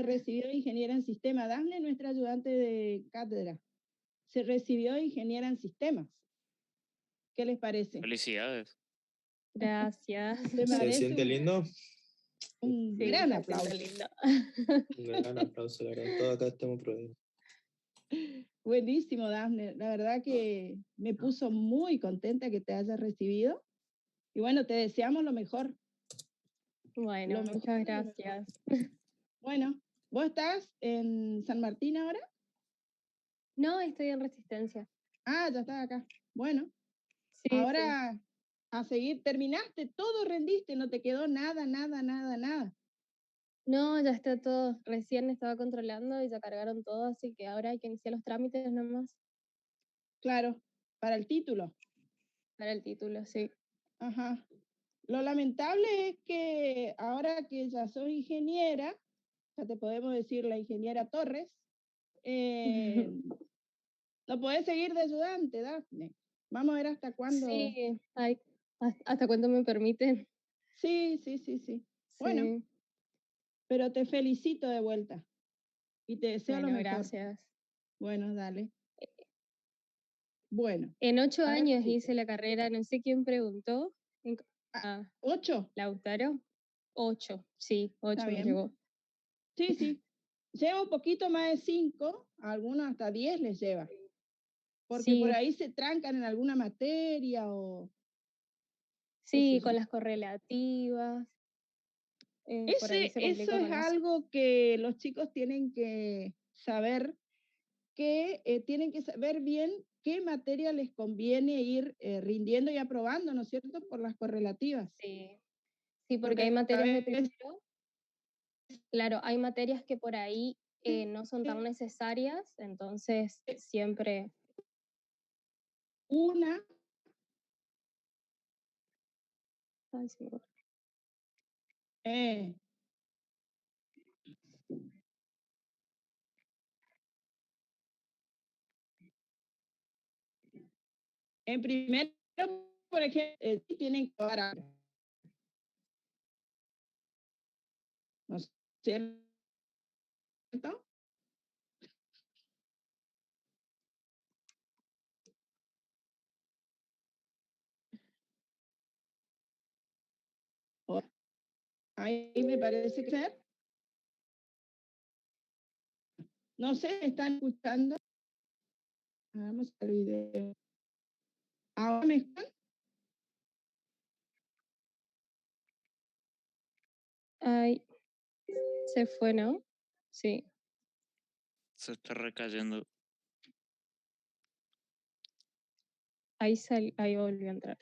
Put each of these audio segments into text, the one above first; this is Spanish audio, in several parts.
recibió ingeniera en sistema. Dafne, nuestra ayudante de cátedra, se recibió ingeniera en sistemas. ¿Qué les parece? Felicidades. Gracias. ¿Te ¿Se parece siente lindo? un Sí, gran me aplauso? siento lindo. Un gran aplauso, la verdad. Todos acá estamos probando. Buenísimo, Dafne. La verdad que me puso muy contenta que te hayas recibido. Y bueno, te deseamos lo mejor. Bueno, Lo mejor muchas de lo mejor. gracias. Bueno, ¿vos estás en San Martín ahora? No, estoy en Resistencia. Ah, ya estás acá. Bueno, Sí, ahora a seguir. Terminaste, todo rendiste, no te quedó nada. No, ya está todo. Recién estaba controlando y ya cargaron todo, así que ahora hay que iniciar los trámites nomás Claro, para el título. para el título, sí. Ajá. Lo lamentable es que ahora que ya sos ingeniera, ya te podemos decir la ingeniera Torres, no podés seguir de ayudante, Dafne. Vamos a ver hasta cuándo. Sí, hasta cuándo me permiten. Sí. Bueno, Sí. pero te felicito de vuelta y te deseo lo Bueno, mejor. gracias. Bueno, dale. Bueno. En 8 ahora años sí. hice la carrera, no sé quién preguntó. Ah, 8. Lautaro. 8, sí, 8 Está me bien. llegó. Sí. Lleva un poquito más de 5, a algunos hasta 10 les lleva. Porque Sí. por ahí se trancan en alguna materia o... Sí, con las correlativas. Por ahí se Eso complica es con eso. algo que los chicos tienen que saber, que tienen que saber bien qué materia les conviene ir rindiendo y aprobando, ¿no es cierto? Por las correlativas. Sí, porque Porque hay a materias de veces- tercero. Claro, hay materias que por ahí no son tan necesarias, entonces siempre... Una, Ay, sí, bueno. en primero, por ejemplo, tienen que probar, ¿no es cierto? Ahí me parece que ser. No sé, ¿están escuchando? Vamos al video. ¿Ahora me escuchan? Ay, se fue, ¿no? Sí. Se está recayendo. Ahí volvió a entrar.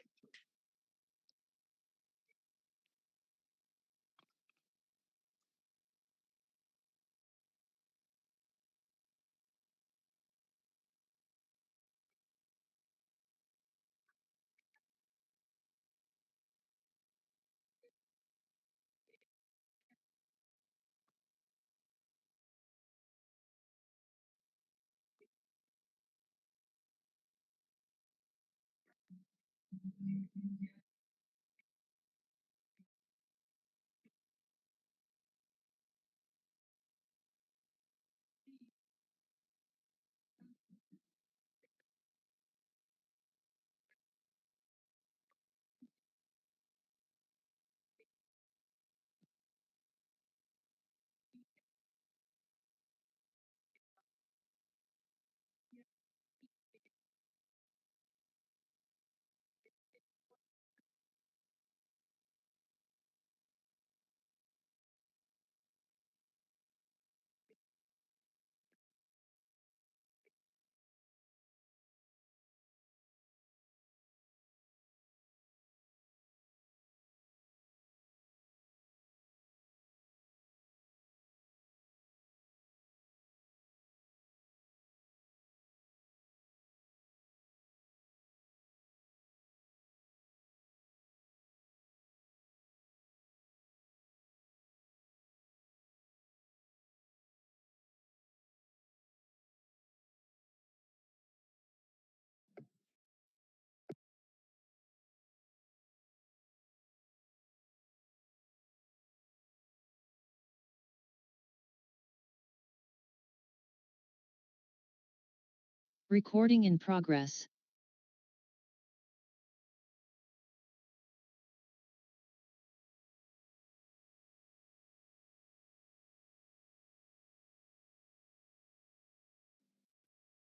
Recording in progress.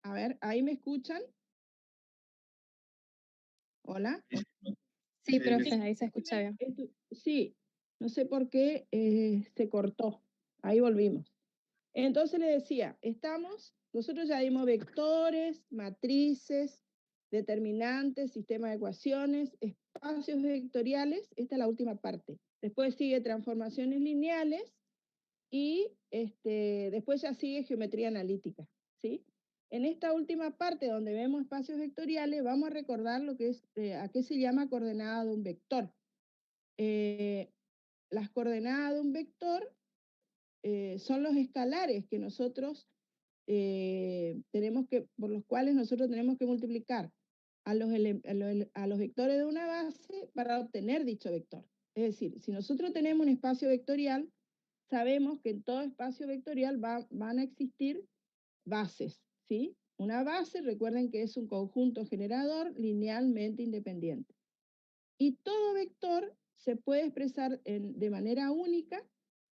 A ver, ¿ahí me escuchan? ¿Hola? Sí, profe, ahí se escucha bien. Sí, no sé por qué se cortó. Ahí volvimos. Entonces le decía, nosotros ya dimos vectores, matrices, determinantes, sistema de ecuaciones, espacios vectoriales, esta es la última parte. Después sigue transformaciones lineales y después ya sigue geometría analítica, ¿sí? En esta última parte donde vemos espacios vectoriales, vamos a recordar lo que es, a qué se llama coordenada de un vector. Las coordenadas de un vector son los escalares que nosotros por los cuales nosotros tenemos que multiplicar a los vectores de una base para obtener dicho vector. Es decir, si nosotros tenemos un espacio vectorial, sabemos que en todo espacio vectorial van a existir bases, ¿sí? Una base, recuerden que es un conjunto generador linealmente independiente. Y todo vector se puede expresar de manera única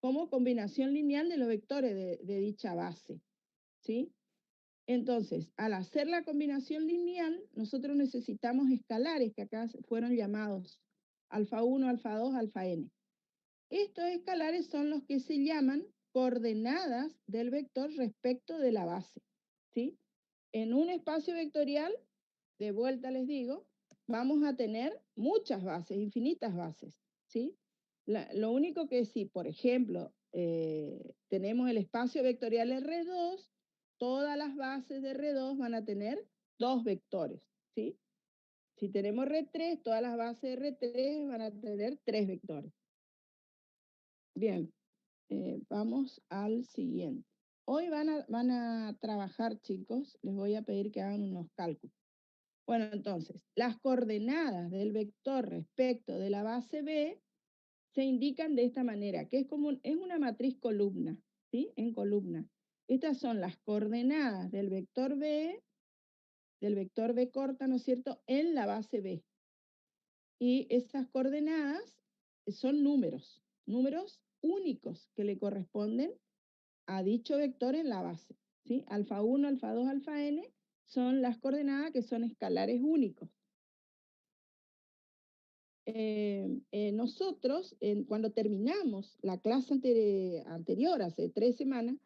como combinación lineal de los vectores de dicha base, ¿sí? Entonces, al hacer la combinación lineal, nosotros necesitamos escalares que acá fueron llamados alfa 1, alfa 2, alfa n. Estos escalares son los que se llaman coordenadas del vector respecto de la base, ¿sí? En un espacio vectorial, de vuelta les digo, vamos a tener muchas bases, infinitas bases, ¿sí? Lo único que si, por ejemplo, tenemos el espacio vectorial R2, todas las bases de R2 van a tener 2 vectores, ¿sí? Si tenemos R3, todas las bases de R3 van a tener 3 vectores. Bien, vamos al siguiente. Hoy van a trabajar, chicos, les voy a pedir que hagan unos cálculos. Bueno, entonces, las coordenadas del vector respecto de la base B se indican de esta manera, que es una matriz columna, ¿sí? En columna. Estas son las coordenadas del vector B corta, ¿no es cierto?, en la base B. Y esas coordenadas son números únicos que le corresponden a dicho vector en la base, ¿sí? Alfa 1, alfa 2, alfa n son las coordenadas que son escalares únicos. Nosotros, cuando terminamos la clase anterior, hace 3 semanas,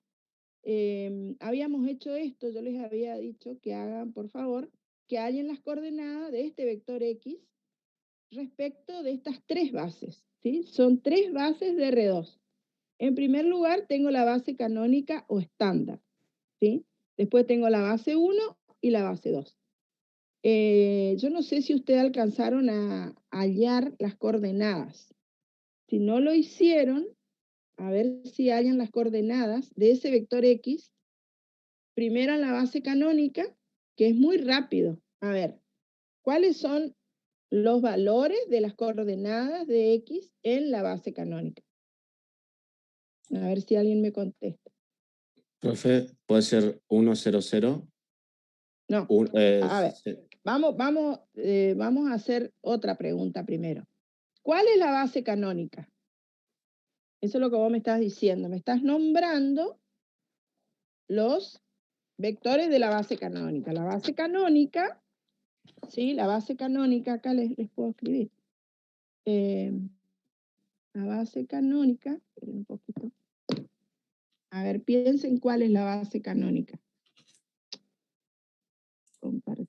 habíamos hecho esto, yo les había dicho que hagan, por favor, que hallen las coordenadas de este vector X respecto de estas 3 bases, ¿sí? Son 3 bases de R2. En primer lugar, tengo la base canónica o estándar, ¿sí? Después tengo la base 1 y la base 2. Yo no sé si ustedes alcanzaron a hallar las coordenadas. Si no lo hicieron, a ver si hallan las coordenadas de ese vector X. Primero en la base canónica, que es muy rápido. A ver, ¿cuáles son los valores de las coordenadas de X en la base canónica? A ver si alguien me contesta. Profe, ¿puede ser 1, 0, 0? No, a ver, vamos a hacer otra pregunta primero. ¿Cuál es la base canónica? Eso es lo que vos me estás diciendo. Me estás nombrando los vectores de la base canónica. La base canónica, ¿sí? La base canónica, acá les puedo escribir. La base canónica, esperen un poquito. A ver, piensen cuál es la base canónica. Compartir.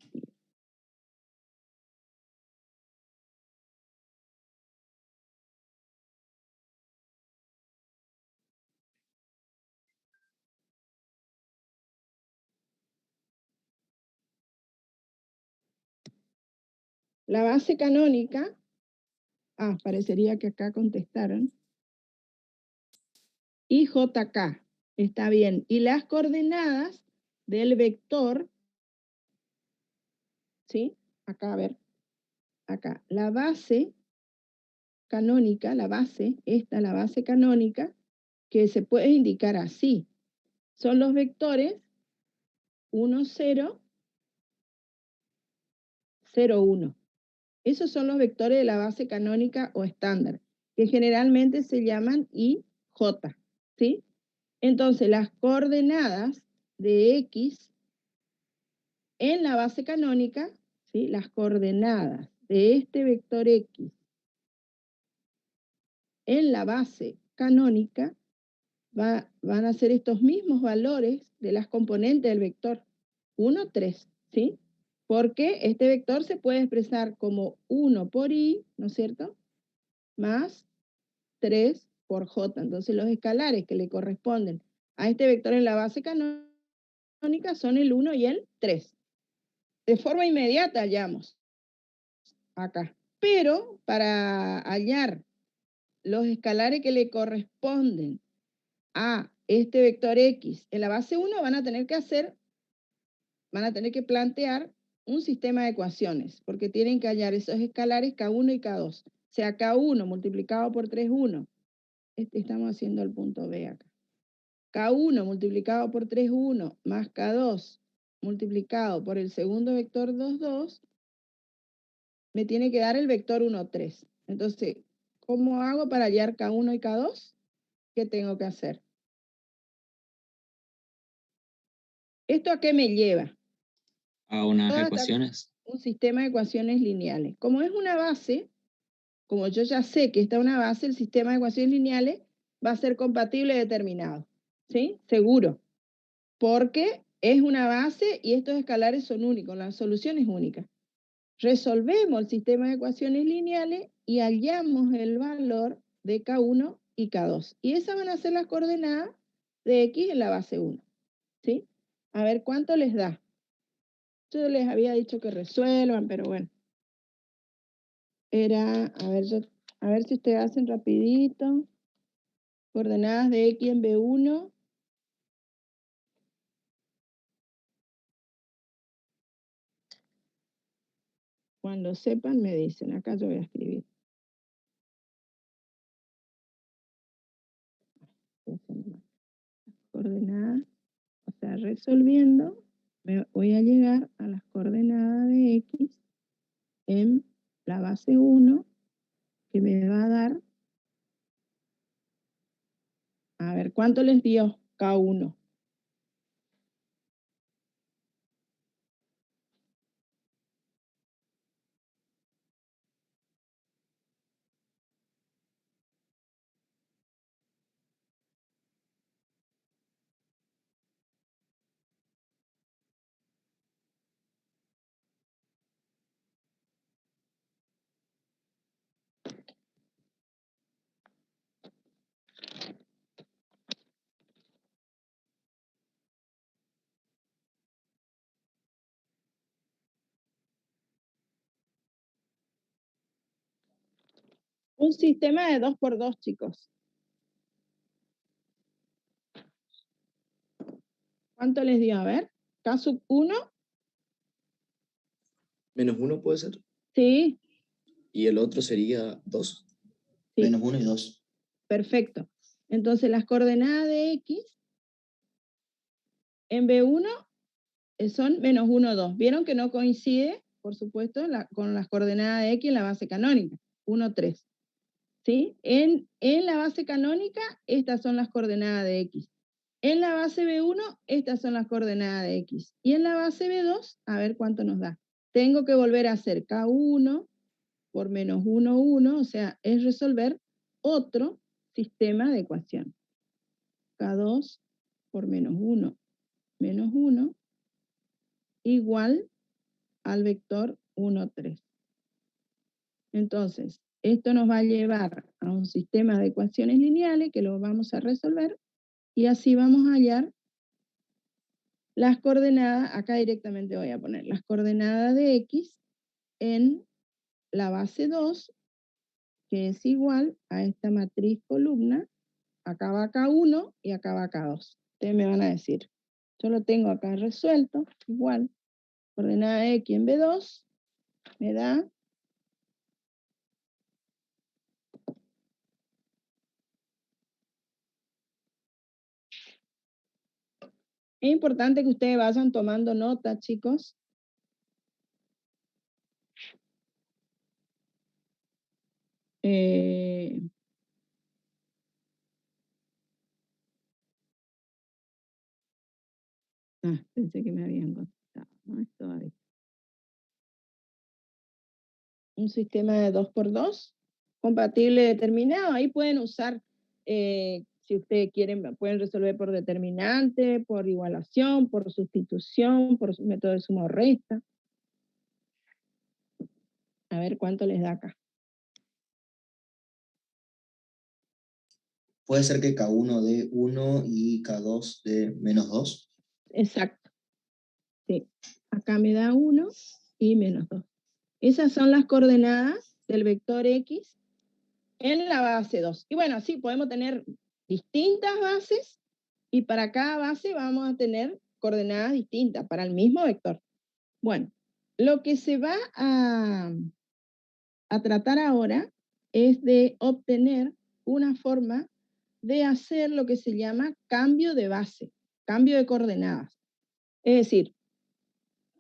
La base canónica, parecería que acá contestaron. IJK, está bien. Y las coordenadas del vector, ¿sí? Acá, a ver. Acá, la base canónica, la base canónica, que se puede indicar así. Son los vectores 1, 0 0, 1. Esos son los vectores de la base canónica o estándar, que generalmente se llaman IJ, ¿sí? Entonces, las coordenadas de X en la base canónica, ¿sí? Las coordenadas de este vector X en la base canónica van a ser estos mismos valores de las componentes del vector 1, 3, ¿sí? Porque este vector se puede expresar como 1 por I, ¿no es cierto? Más 3 por J. Entonces los escalares que le corresponden a este vector en la base canónica son el 1 y el 3. De forma inmediata hallamos acá. Pero para hallar los escalares que le corresponden a este vector X en la base 1 van a tener que plantear un sistema de ecuaciones, porque tienen que hallar esos escalares K1 y K2. O sea, K1 multiplicado por 3, 1. Estamos haciendo el punto B acá. K1 multiplicado por 3, 1, más K2 multiplicado por el segundo vector 2, 2, me tiene que dar el vector 1, 3. Entonces, ¿cómo hago para hallar K1 y K2? ¿Qué tengo que hacer? ¿Esto a qué me lleva? A unas Todas ecuaciones. un sistema de ecuaciones lineales. Como es una base, como yo ya sé que está una base, el sistema de ecuaciones lineales va a ser compatible y determinado. ¿Sí? Seguro. Porque es una base y estos escalares son únicos, la solución es única. Resolvemos el sistema de ecuaciones lineales y hallamos el valor de K1 y K2. Y esas van a ser las coordenadas de X en la base 1. ¿Sí? A ver cuánto les da. Yo les había dicho que resuelvan, pero bueno. Era, a ver si ustedes hacen rapidito. Coordenadas de X en B1. Cuando sepan me dicen, acá yo voy a escribir. Coordenadas, o sea, resolviendo, me voy a llegar a las coordenadas de X en la base 1, que me va a dar, a ver, ¿cuánto les dio K1? Un sistema de 2 por 2, chicos. ¿Cuánto les dio? A ver, K sub 1. Menos 1 puede ser. Sí, Y el otro sería 2. Sí. Menos 1 y 2. Perfecto. Entonces las coordenadas de X en B1 son menos 1, 2. Vieron que no coincide, por supuesto, con las coordenadas de X en la base canónica, 1, 3. ¿Sí? En la base canónica, estas son las coordenadas de X. En la base B1, estas son las coordenadas de X. Y en la base B2, a ver cuánto nos da. Tengo que volver a hacer K1 por menos 1, 1, o sea, es resolver otro sistema de ecuación. K2 por menos 1, menos 1, igual al vector 1, 3. Entonces, esto nos va a llevar a un sistema de ecuaciones lineales que lo vamos a resolver y así vamos a hallar las coordenadas, acá directamente voy a poner las coordenadas de X en la base 2, que es igual a esta matriz columna, acá va K1 y acá va K2. Ustedes me van a decir, yo lo tengo acá resuelto, igual, coordenada de X en B2, me da Es importante que ustedes vayan tomando nota, chicos. Pensé que me habían contestado, no es todavía. Un sistema de 2x2, compatible determinado. Ahí pueden usar, si ustedes quieren, pueden resolver por determinante, por igualación, por sustitución, por método de suma o resta. A ver cuánto les da acá. ¿Puede ser que K1 dé 1 y K2 dé -2? Exacto. Sí. Acá me da 1 y -2. Esas son las coordenadas del vector X en la base 2. Y bueno, sí, podemos tener distintas bases y para cada base vamos a tener coordenadas distintas para el mismo vector. Bueno, lo que se va a tratar ahora es de obtener una forma de hacer lo que se llama cambio de base, cambio de coordenadas. Es decir,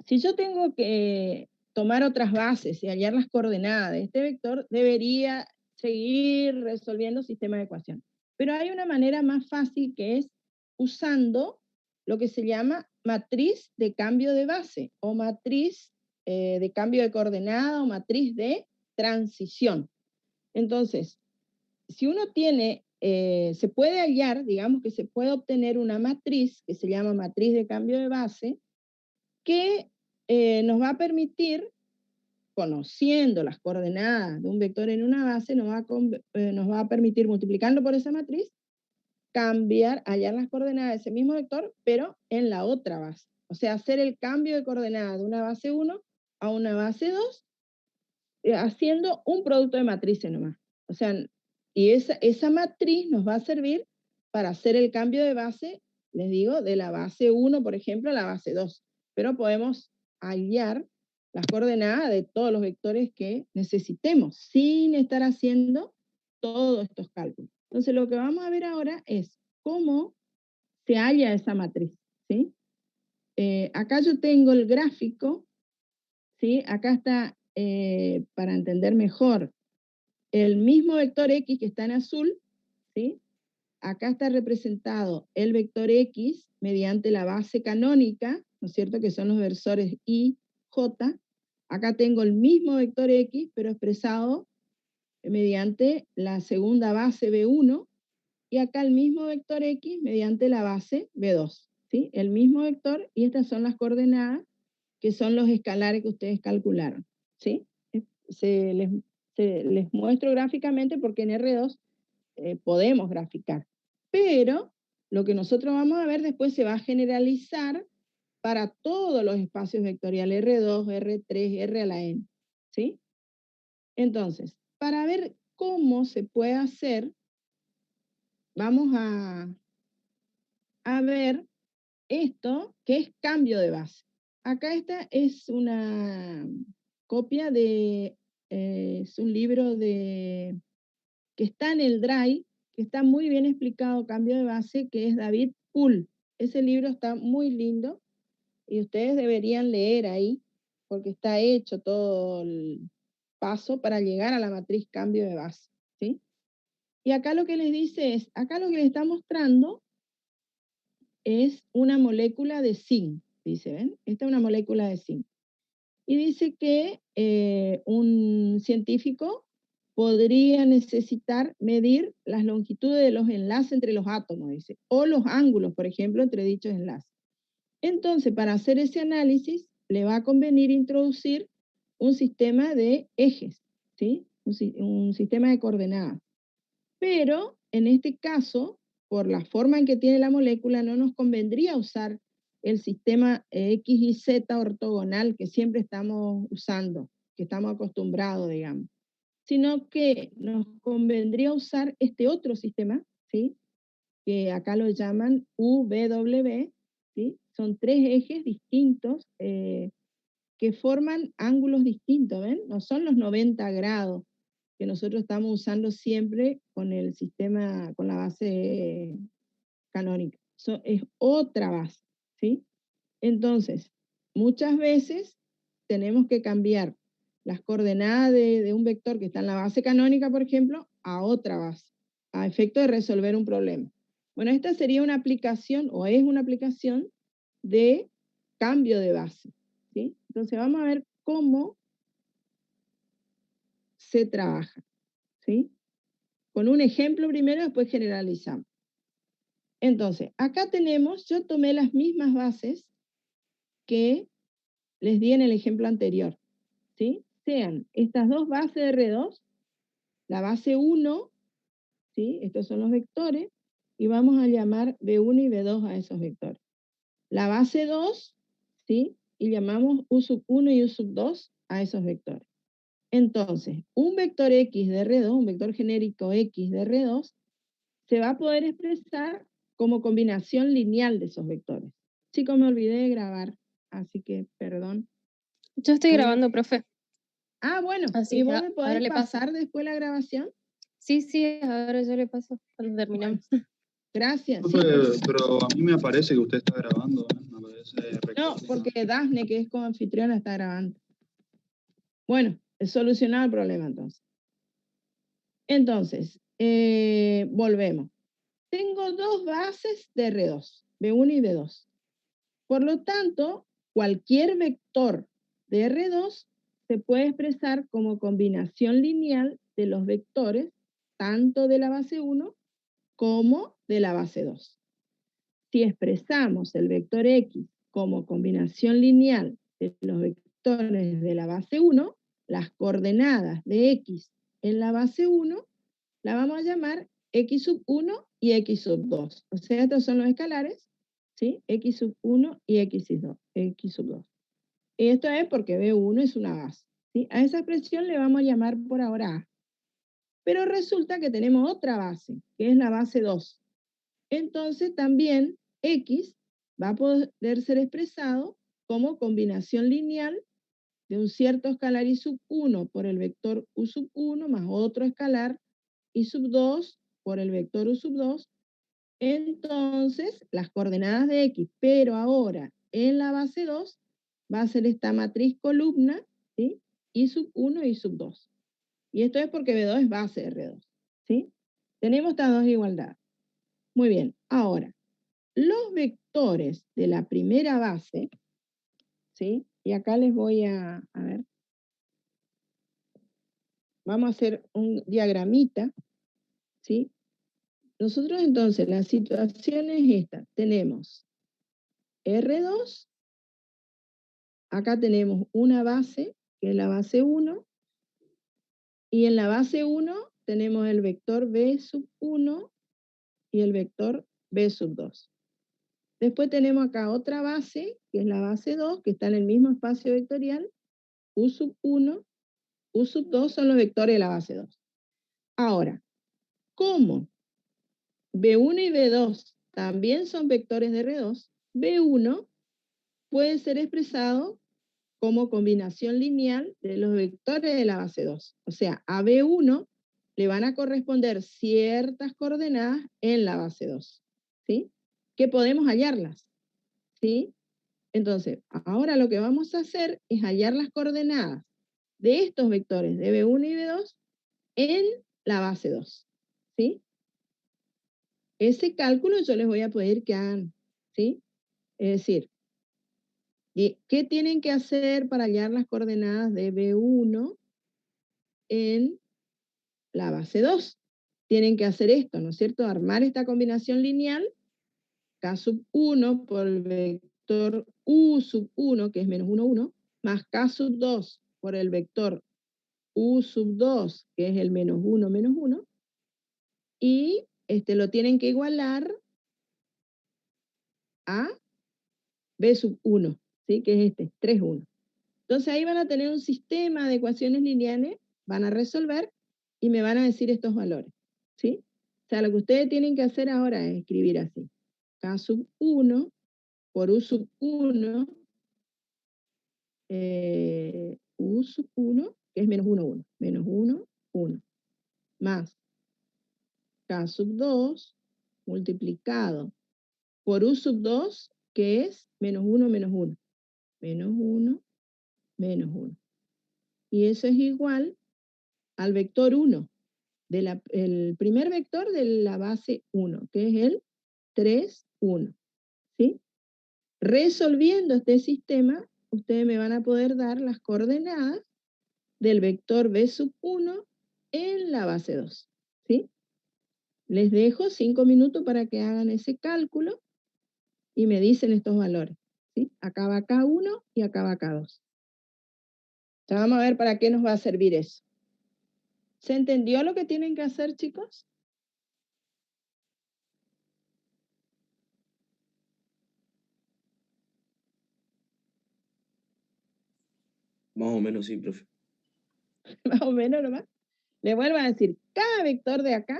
si yo tengo que tomar otras bases y hallar las coordenadas de este vector, debería seguir resolviendo sistemas de ecuaciones. Pero hay una manera más fácil que es usando lo que se llama matriz de cambio de base o matriz de cambio de coordenada o matriz de transición. Entonces, si uno tiene, se puede hallar, digamos que se puede obtener una matriz que se llama matriz de cambio de base que nos va a permitir, conociendo las coordenadas de un vector en una base, nos va a permitir, multiplicando por esa matriz, hallar las coordenadas de ese mismo vector, pero en la otra base. O sea, hacer el cambio de coordenadas de una base 1 a una base 2, haciendo un producto de matrices nomás. O sea, y esa matriz nos va a servir para hacer el cambio de base, les digo, de la base 1, por ejemplo, a la base 2. Pero podemos hallar las coordenadas de todos los vectores que necesitemos, sin estar haciendo todos estos cálculos. Entonces, lo que vamos a ver ahora es cómo se halla esa matriz, ¿sí? Acá yo tengo el gráfico, ¿sí? Acá está, para entender mejor, el mismo vector X que está en azul, ¿sí? Acá está representado el vector X mediante la base canónica, ¿no es cierto? Que son los versores I, J. Acá tengo el mismo vector X, pero expresado mediante la segunda base B1, y acá el mismo vector X mediante la base B2, ¿sí? El mismo vector, y estas son las coordenadas, que son los escalares que ustedes calcularon, ¿sí? Les muestro gráficamente porque en R2 podemos graficar, pero lo que nosotros vamos a ver después se va a generalizar para todos los espacios vectoriales R2, R3, R a la N, ¿sí? Entonces, para ver cómo se puede hacer, vamos a ver esto, que es cambio de base. Acá esta es una copia de, es un libro que está en el Drive, que está muy bien explicado, cambio de base, que es David Poole. Ese libro está muy lindo y ustedes deberían leer ahí, porque está hecho todo el paso para llegar a la matriz cambio de base, ¿sí? Y acá lo que les dice es, acá lo que les está mostrando es una molécula de zinc, dice, ¿ven? Esta es una molécula de zinc. Y dice que un científico podría necesitar medir las longitudes de los enlaces entre los átomos, dice, o los ángulos, por ejemplo, entre dichos enlaces. Entonces, para hacer ese análisis, le va a convenir introducir un sistema de ejes, ¿sí? Un sistema de coordenadas. Pero, en este caso, por la forma en que tiene la molécula, no nos convendría usar el sistema X y Z ortogonal que siempre estamos usando, que estamos acostumbrados, digamos, sino que nos convendría usar este otro sistema, ¿sí? Que acá lo llaman UW, ¿sí? Son 3 ejes distintos que forman ángulos distintos, ¿ven? No son los 90 grados que nosotros estamos usando siempre con el sistema, con la base canónica. Es otra base, ¿sí? Entonces, muchas veces tenemos que cambiar las coordenadas de un vector que está en la base canónica, por ejemplo, a otra base, a efecto de resolver un problema. Bueno, esta sería una aplicación, o es una aplicación, de cambio de base, ¿sí? Entonces vamos a ver cómo se trabaja, ¿sí? Con un ejemplo primero, después generalizamos. Entonces, acá tenemos, yo tomé las mismas bases que les di en el ejemplo anterior, ¿sí? Sean estas dos bases de R2, la base 1, ¿sí? Estos son los vectores, y vamos a llamar B1 y B2 a esos vectores. La base 2, ¿sí? Y llamamos U1 y U2 a esos vectores. Entonces, un vector X de R2, un vector genérico X de R2, se va a poder expresar como combinación lineal de esos vectores. Chicos, me olvidé de grabar, así que perdón. Yo estoy grabando, profe. Ah, bueno, Así ¿y que vos me ahora podés le paso. pasar después la grabación? Sí, ahora yo le paso cuando terminamos. Gracias. Sí. Pero a mí me parece que usted está grabando, ¿eh? Me parece No, porque Dafne, que es coanfitriona, está grabando. Bueno, he solucionado el problema entonces. Entonces, volvemos. Tengo dos bases de R2, B1 y B2. Por lo tanto, cualquier vector de R2 se puede expresar como combinación lineal de los vectores, tanto de la base 1 como de la base 2. Si expresamos el vector X como combinación lineal de los vectores de la base 1, las coordenadas de X en la base 1 la vamos a llamar X1 y X2. O sea, estos son los escalares, ¿sí? X1 y X2. Y esto es porque B1 es una base, ¿sí? A esa expresión le vamos a llamar por ahora A. Pero resulta que tenemos otra base, que es la base 2. Entonces también X va a poder ser expresado como combinación lineal de un cierto escalar I1 por el vector U1 más otro escalar I2 por el vector U2. Entonces, las coordenadas de X, pero ahora en la base 2, va a ser esta matriz columna, ¿sí? I1 y I2. Y esto es porque B2 es base de R2, ¿sí? Tenemos estas dos igualdades. Muy bien, ahora, los vectores de la primera base, ¿sí? Y acá les voy a ver. Vamos a hacer un diagramita, ¿sí? Nosotros entonces, la situación es esta. Tenemos R2, acá tenemos una base, que es la base 1, y en la base 1 tenemos el vector B1 y el vector B2. Después tenemos acá otra base, que es la base 2, que está en el mismo espacio vectorial, U1, U2 son los vectores de la base 2. Ahora, ¿cómo B1 y B2 también son vectores de R2? B1 puede ser expresado como combinación lineal de los vectores de la base 2. O sea, a B1 le van a corresponder ciertas coordenadas en la base 2, ¿sí? Que podemos hallarlas, ¿sí? Entonces, ahora lo que vamos a hacer es hallar las coordenadas de estos vectores de B1 y B2 en la base 2, ¿sí? Ese cálculo yo les voy a pedir que hagan, ¿sí? Es decir, ¿qué tienen que hacer para hallar las coordenadas de B1 en la base 2? Tienen que hacer esto, ¿no es cierto? Armar esta combinación lineal, K1 por el vector U1, que es menos 1, 1, más K2 por el vector U2, que es el menos 1, menos 1, y lo tienen que igualar a B1, ¿sí? Que es 3, 1. Entonces ahí van a tener un sistema de ecuaciones lineales, van a resolver y me van a decir estos valores, ¿sí? O sea, lo que ustedes tienen que hacer ahora es escribir así. K1 por U1, U1, que es menos 1, 1. Menos 1, 1. Más K2 multiplicado por U2, que es menos 1, menos 1. Menos 1, menos 1. y eso es igual al vector 1, el primer vector de la base 1, que es el 3, 1. ¿Sí? Resolviendo este sistema, ustedes me van a poder dar las coordenadas del vector B sub 1 en la base 2. ¿Sí? Les dejo 5 minutos para que hagan ese cálculo y me dicen estos valores. ¿Sí? Acá va K1 y acá va K2. Ya vamos a ver para qué nos va a servir eso. ¿Se entendió lo que tienen que hacer, chicos? Más o menos sí, profe. Más o menos nomás. Le vuelvo a decir, cada vector de acá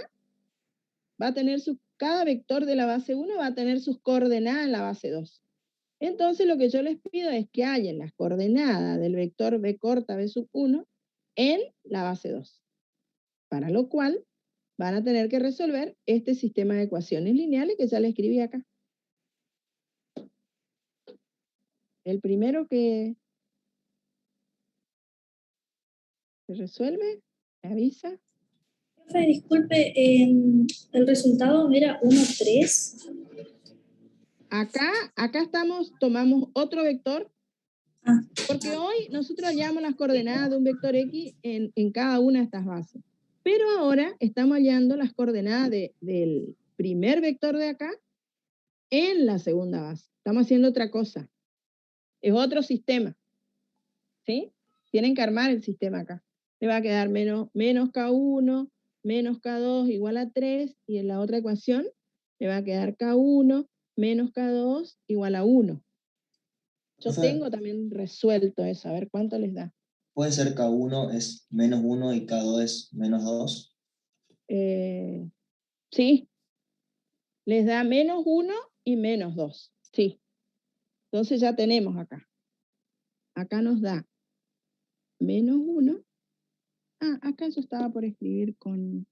va a tener cada vector de la base 1 va a tener sus coordenadas en la base 2. Entonces lo que yo les pido es que hallen las coordenadas del vector B corta B sub 1 en la base 2. Para lo cual van a tener que resolver este sistema de ecuaciones lineales que ya le escribí acá. El primero que se resuelve, me avisa. Profe, disculpe, el resultado era 1, 3. Acá tomamos otro vector, Ah, porque hoy nosotros hallamos las coordenadas de un vector X en cada una de estas bases. Pero ahora estamos hallando las coordenadas del primer vector de acá en la segunda base. Estamos haciendo otra cosa. Es otro sistema. ¿Sí? Tienen que armar el sistema acá. Le va a quedar menos K1, menos K2 igual a 3, y en la otra ecuación le va a quedar K1 menos K2 igual a 1. Yo Profe, tengo también resuelto eso, a ver cuánto les da. ¿puede ser K1 es menos 1 y K2 es menos 2? Sí, les da menos 1 y menos 2. Sí. Entonces ya tenemos acá. Acá nos da menos 1. Ah, acá yo estaba por escribir con...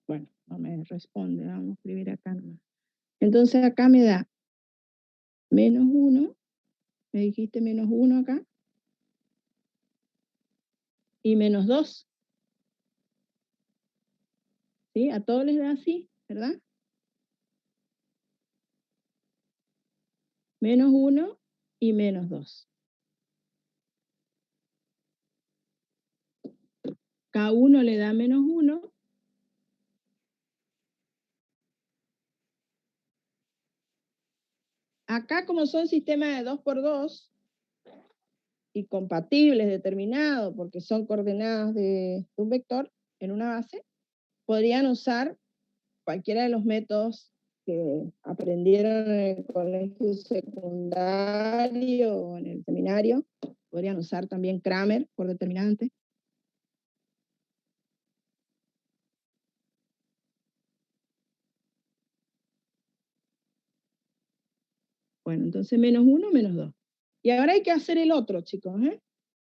Bueno, no me responde, vamos a escribir acá nomás. Entonces acá me da menos 1, me dijiste menos 1 acá, y menos 2. ¿Sí? A todos les da así, ¿verdad? Menos 1 y menos 2. K1 le da menos 1. Acá, como son sistemas de 2 por 2 y compatibles, determinados, porque son coordenadas de un vector en una base, podrían usar cualquiera de los métodos que aprendieron en el colegio secundario o en el seminario. Podrían usar también Kramer por determinante. Bueno, entonces menos 1, menos 2. Y ahora hay que hacer el otro, chicos.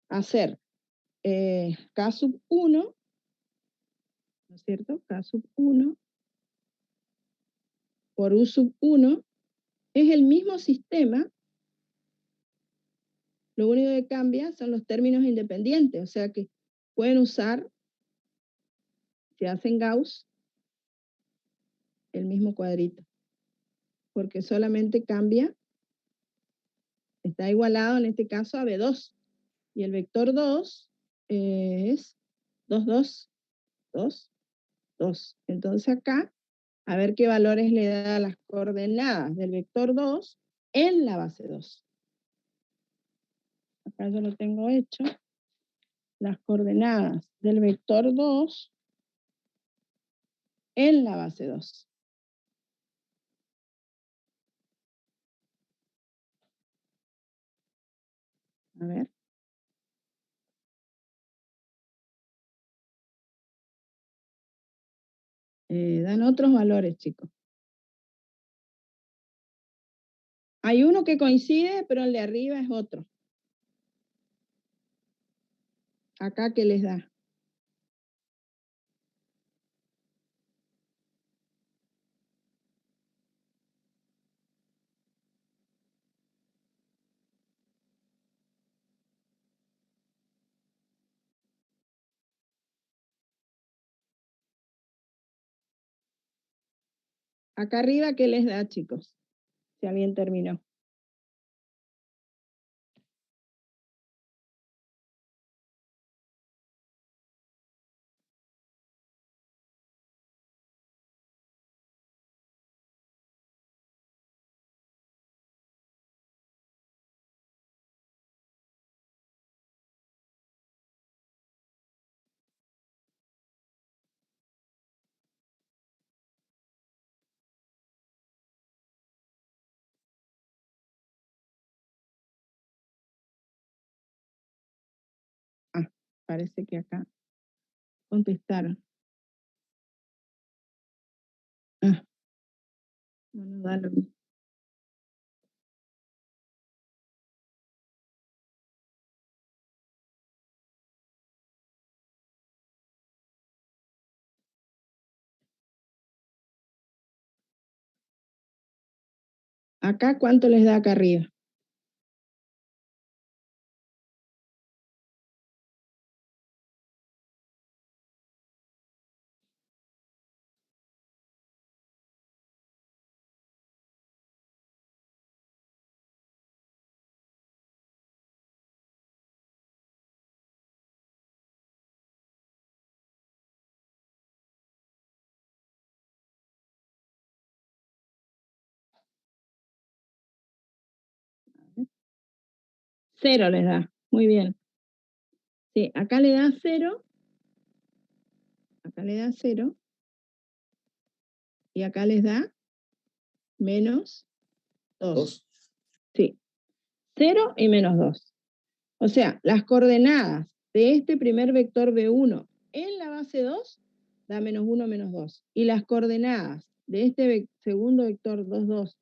Hacer K sub 1, ¿no es cierto? K sub 1 por U sub 1 es el mismo sistema. Lo único que cambia son los términos independientes. O sea que pueden usar, si hacen Gauss, el mismo cuadrito. Porque solamente cambia, está igualado en este caso a B2. Y el vector 2 es 2, 2, 2, 2. Entonces acá, a ver qué valores le da las coordenadas del vector 2 en la base 2. Acá yo lo tengo hecho. Las coordenadas del vector 2 en la base 2. A ver. Dan otros valores, chicos. Hay uno que coincide, pero el de arriba es otro. Acá, ¿qué les da? Acá arriba, ¿qué les da, chicos? Si alguien terminó. Ah, parece que acá contestaron. Ah, no nos da lo mismo. Acá, ¿cuánto les da acá arriba? Cero les da. Muy bien. Sí, acá le da 0. Acá le da 0. Y acá les da menos 2. Sí. 0 y menos 2. O sea, las coordenadas de este primer vector B1 en la base 2 da menos 1, menos 2. Y las coordenadas de este segundo vector 2, 2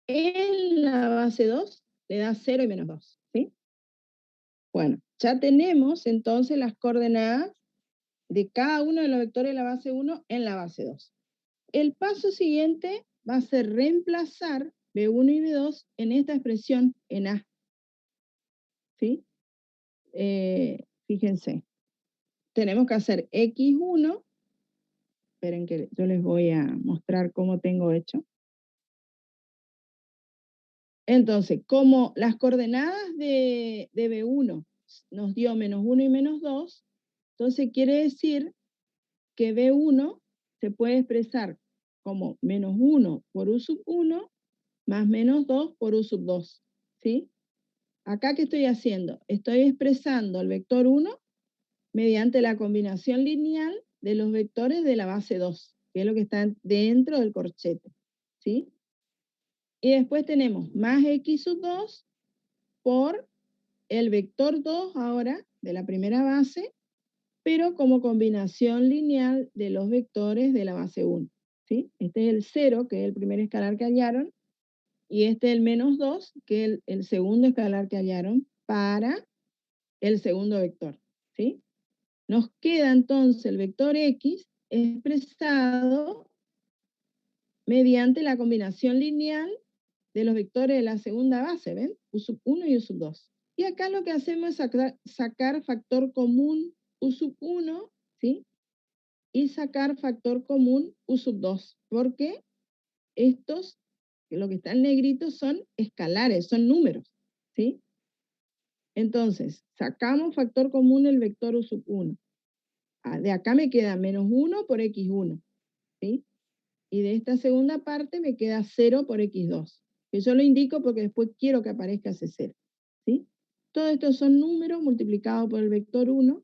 en la base 2 le da 0 y menos 2. ¿Sí? Bueno, ya tenemos entonces las coordenadas de cada uno de los vectores de la base 1 en la base 2. El paso siguiente va a ser reemplazar B1 y B2 en esta expresión en A. ¿Sí? Fíjense, tenemos que hacer X1. Esperen que yo les voy a mostrar cómo tengo hecho. Entonces, como las coordenadas de B1 nos dio menos 1 y menos 2, entonces quiere decir que B1 se puede expresar como menos 1 por U sub 1 más menos 2 por U sub 2. ¿Sí? Acá, ¿qué estoy haciendo? Estoy expresando el vector 1 mediante la combinación lineal de los vectores de la base 2, que es lo que está dentro del corchete. ¿Sí? Y después tenemos más X sub 2 por el vector 2 ahora de la primera base, pero como combinación lineal de los vectores de la base 1. ¿Sí? Este es el 0, que es el primer escalar que hallaron, y este es el menos 2, que es el segundo escalar que hallaron para el segundo vector. ¿Sí? Nos queda entonces el vector X expresado mediante la combinación lineal de los vectores de la segunda base, ¿ven? U sub 1 y U sub 2. Y acá lo que hacemos es sacar factor común U sub 1, ¿sí? Y sacar factor común U sub 2, porque estos, lo que está en negrito, son escalares, son números, ¿sí? Entonces, sacamos factor común el vector U sub 1. De acá me queda menos 1 por X1, ¿sí? Y de esta segunda parte me queda 0 por X2. Que yo lo indico porque después quiero que aparezca ese 0, ¿sí? Todos estos son números multiplicados por el vector 1.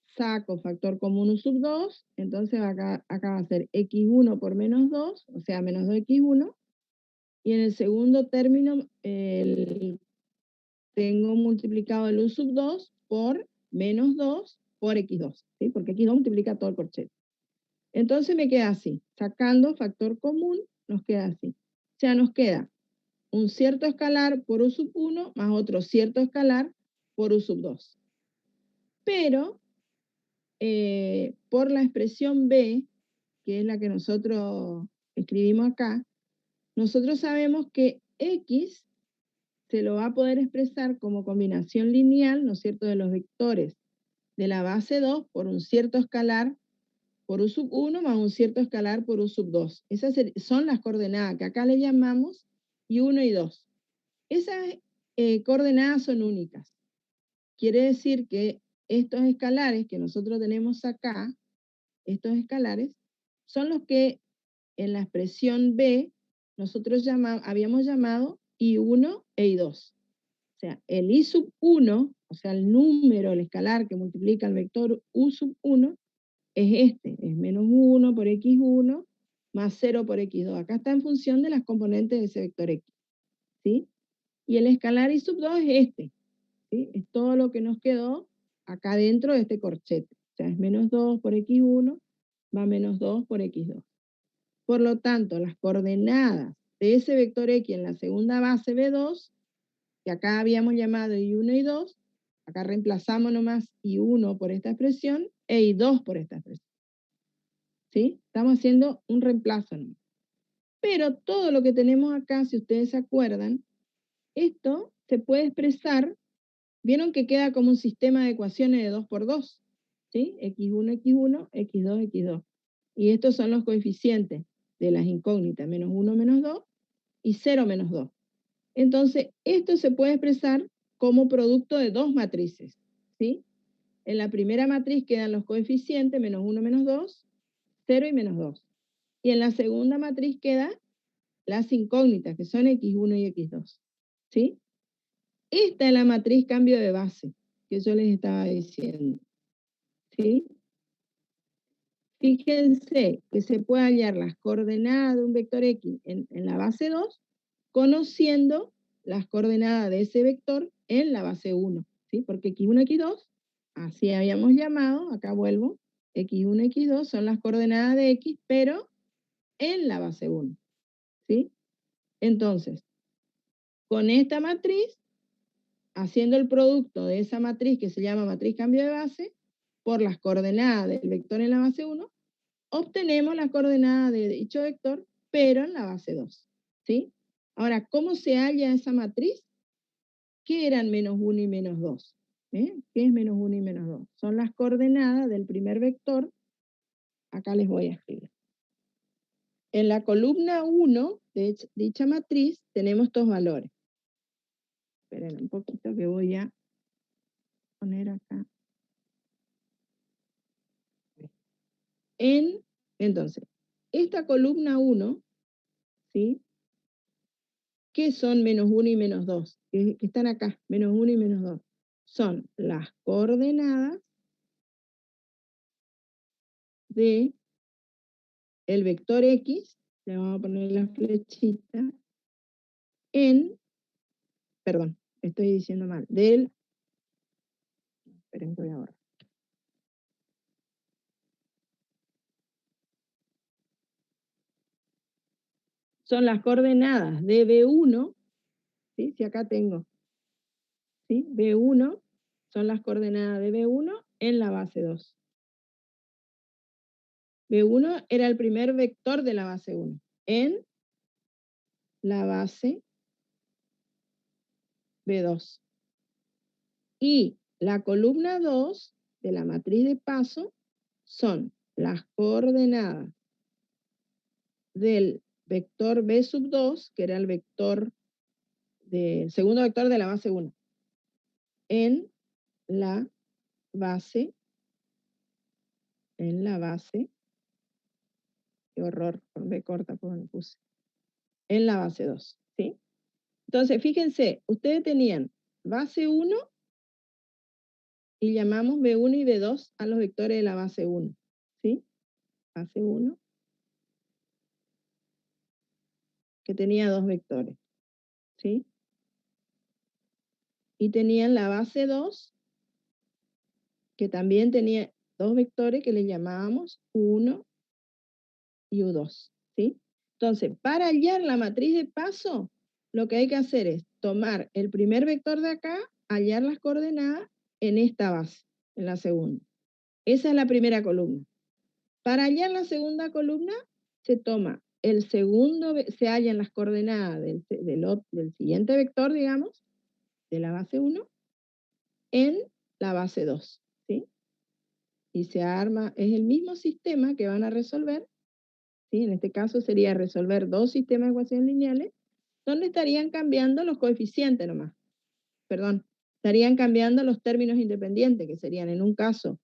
Saco factor común U sub 2, entonces acá va a ser X1 por menos 2, o sea, menos 2X1. Y en el segundo término tengo multiplicado el U sub 2 por menos 2 por X2, ¿sí? Porque X2 multiplica todo el corchete. Entonces me queda así, sacando factor común, nos queda así. O sea, nos queda un cierto escalar por U sub 1 más otro cierto escalar por U sub 2. Pero por la expresión B, que es la que nosotros escribimos acá, nosotros sabemos que X se lo va a poder expresar como combinación lineal, ¿no es cierto?, de los vectores de la base 2 por un cierto escalar por U sub 1 más un cierto escalar por U sub 2. Esas son las coordenadas que acá le llamamos I1 y 2. Esas coordenadas son únicas. Quiere decir que estos escalares que nosotros tenemos acá, estos escalares, son los que en la expresión B nosotros habíamos llamado I1 e I2. O sea, el I sub 1, o sea, el número, el escalar que multiplica el vector U sub 1, es este, es menos 1 por X1 más 0 por X2. Acá está en función de las componentes de ese vector X, ¿sí? Y el escalar I sub 2 es este, ¿sí? Es todo lo que nos quedó acá dentro de este corchete. O sea, es menos 2 por X1 más menos 2 por X2. Por lo tanto, las coordenadas de ese vector X en la segunda base B2, que acá habíamos llamado I1 y 2, acá reemplazamos nomás I1 por esta expresión e I2 por esta expresión. ¿Sí? Estamos haciendo un reemplazo nomás. Pero todo lo que tenemos acá, si ustedes se acuerdan, esto se puede expresar, vieron que queda como un sistema de ecuaciones de 2 por 2, ¿sí? X1, X1, X2, X2. Y estos son los coeficientes de las incógnitas, menos 1, menos 2, y 0, menos 2. Entonces, esto se puede expresar como producto de dos matrices, ¿sí? En la primera matriz quedan los coeficientes, menos 1, menos 2, 0 y menos 2. Y en la segunda matriz quedan las incógnitas, que son X1 y X2, ¿sí? Esta es la matriz cambio de base, que yo les estaba diciendo, ¿sí? Fíjense que se puede hallar las coordenadas de un vector X en la base 2, conociendo las coordenadas de ese vector en la base 1, ¿sí? Porque X1, X2, así habíamos llamado, acá vuelvo, X1, X2 son las coordenadas de X, pero en la base 1, ¿sí? Entonces, con esta matriz, haciendo el producto de esa matriz que se llama matriz cambio de base, por las coordenadas del vector en la base 1, obtenemos las coordenadas de dicho vector, pero en la base 2, ¿sí? Ahora, ¿cómo se halla esa matriz? ¿Qué eran menos 1 y menos 2? ¿Qué es menos 1 y menos 2? Son las coordenadas del primer vector. Acá les voy a escribir. En la columna 1 de dicha matriz tenemos estos valores. Esperen un poquito que voy a poner acá. Entonces, esta columna 1, ¿sí? ¿Qué son menos 1 y menos 2? Que están acá, menos 1 y menos 2. Son las coordenadas de el vector X, le vamos a poner la flechita, perdón, estoy diciendo mal, esperen que voy a borrar. Son las coordenadas de B1, ¿sí? Si acá tengo, ¿sí? B1 son las coordenadas de B1 en la base 2. B1 era el primer vector de la base 1, en la base B2. Y la columna 2 de la matriz de paso son las coordenadas del vector B sub 2, que era el segundo vector de la base 1, en la base, qué horror, con B corta, pues me puse, en la base 2, ¿sí? Entonces, fíjense, ustedes tenían base 1 y llamamos B1 y B2 a los vectores de la base 1, ¿sí? Base 1, que tenía dos vectores, ¿sí? Y tenían la base 2, que también tenía dos vectores que le llamábamos U1 y U2, ¿sí? Entonces, para hallar la matriz de paso, lo que hay que hacer es tomar el primer vector de acá, hallar las coordenadas en esta base, en la segunda. Esa es la primera columna. Para hallar la segunda columna, se toma se hallan las coordenadas del siguiente vector, digamos, de la base 1, en la base 2, ¿sí? y se arma, es el mismo sistema que van a resolver, ¿sí? En este caso sería resolver dos sistemas de ecuaciones lineales, donde estarían cambiando los coeficientes nomás. Perdón, estarían cambiando los términos independientes, que serían en un caso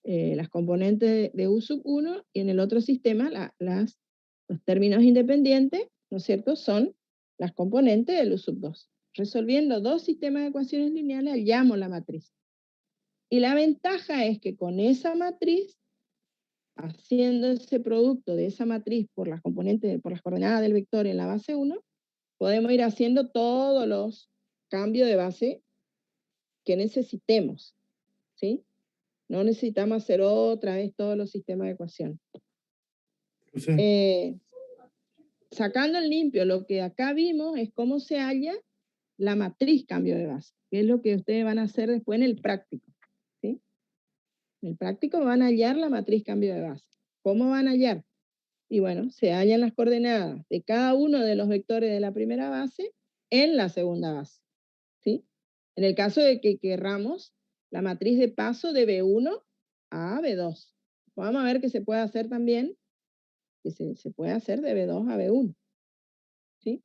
las componentes de U sub 1 y en el otro sistema los términos independientes, ¿no es cierto?, son las componentes del U sub 2. Resolviendo dos sistemas de ecuaciones lineales, hallamos la matriz. Y la ventaja es que con esa matriz, haciendo ese producto de esa matriz por las componentes, por las coordenadas del vector en la base 1, podemos ir haciendo todos los cambios de base que necesitemos, ¿sí? No necesitamos hacer otra vez todos los sistemas de ecuación. Sacando en limpio, lo que acá vimos es cómo se halla la matriz cambio de base, que es lo que ustedes van a hacer después en el práctico, ¿sí? En el práctico van a hallar la matriz cambio de base. ¿Cómo van a hallar? Y bueno, se hallan las coordenadas de cada uno de los vectores de la primera base en la segunda base, ¿sí? En el caso de que querramos la matriz de paso de B1 a B2. Vamos a ver que se puede hacer también, que se puede hacer de B2 a B1, ¿sí?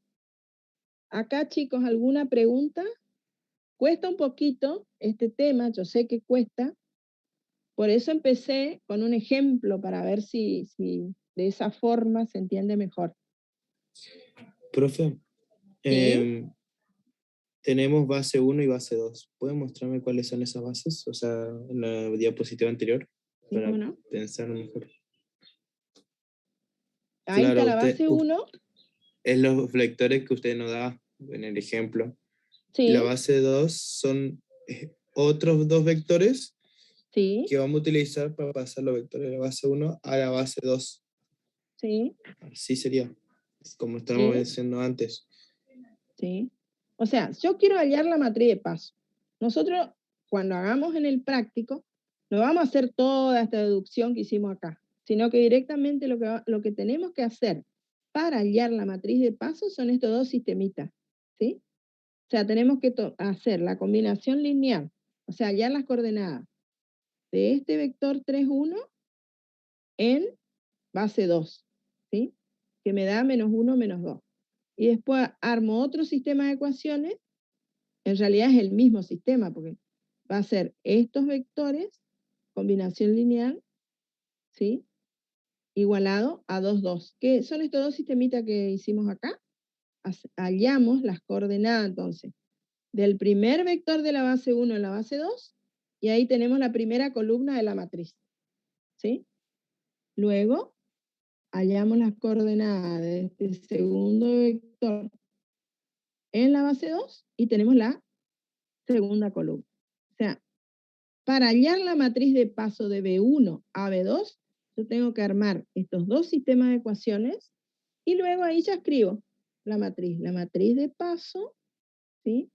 Acá, chicos, ¿alguna pregunta? Cuesta un poquito este tema, yo sé que cuesta, por eso empecé con un ejemplo para ver si de esa forma se entiende mejor. Profe, tenemos base 1 y base 2. ¿Puede mostrarme cuáles son esas bases? O sea, en la diapositiva anterior, ¿Sí, para cómo no? pensar mejor. Ahí Claro, está la base 1. Es los vectores que usted nos da en el ejemplo. Sí. Y la base 2 son otros dos vectores Sí. que vamos a utilizar para pasar los vectores de la base 1 a la base 2. Sí. Así sería, como estábamos diciendo antes. Sí. O sea, yo quiero hallar la matriz de paso. Nosotros, cuando hagamos en el práctico, no vamos a hacer toda esta deducción que hicimos acá, sino que directamente lo que tenemos que hacer para hallar la matriz de paso son estos dos sistemitas, ¿sí? O sea, tenemos que hacer la combinación lineal, o sea, hallar las coordenadas de este vector 3, 1 en base 2, ¿sí? Que me da menos 1, menos 2. Y después armo otro sistema de ecuaciones, en realidad es el mismo sistema, porque va a ser estos vectores, combinación lineal, ¿sí? Igualado a 2, 2. ¿Qué son estos dos sistemitas que hicimos acá? Hallamos las coordenadas, entonces, del primer vector de la base 1 en la base 2, y ahí tenemos la primera columna de la matriz, ¿sí? Luego, hallamos las coordenadas de este segundo vector en la base 2 y tenemos la segunda columna. O sea, para hallar la matriz de paso de B1 a B2, yo tengo que armar estos dos sistemas de ecuaciones y luego ahí ya escribo la matriz de paso, ¿sí?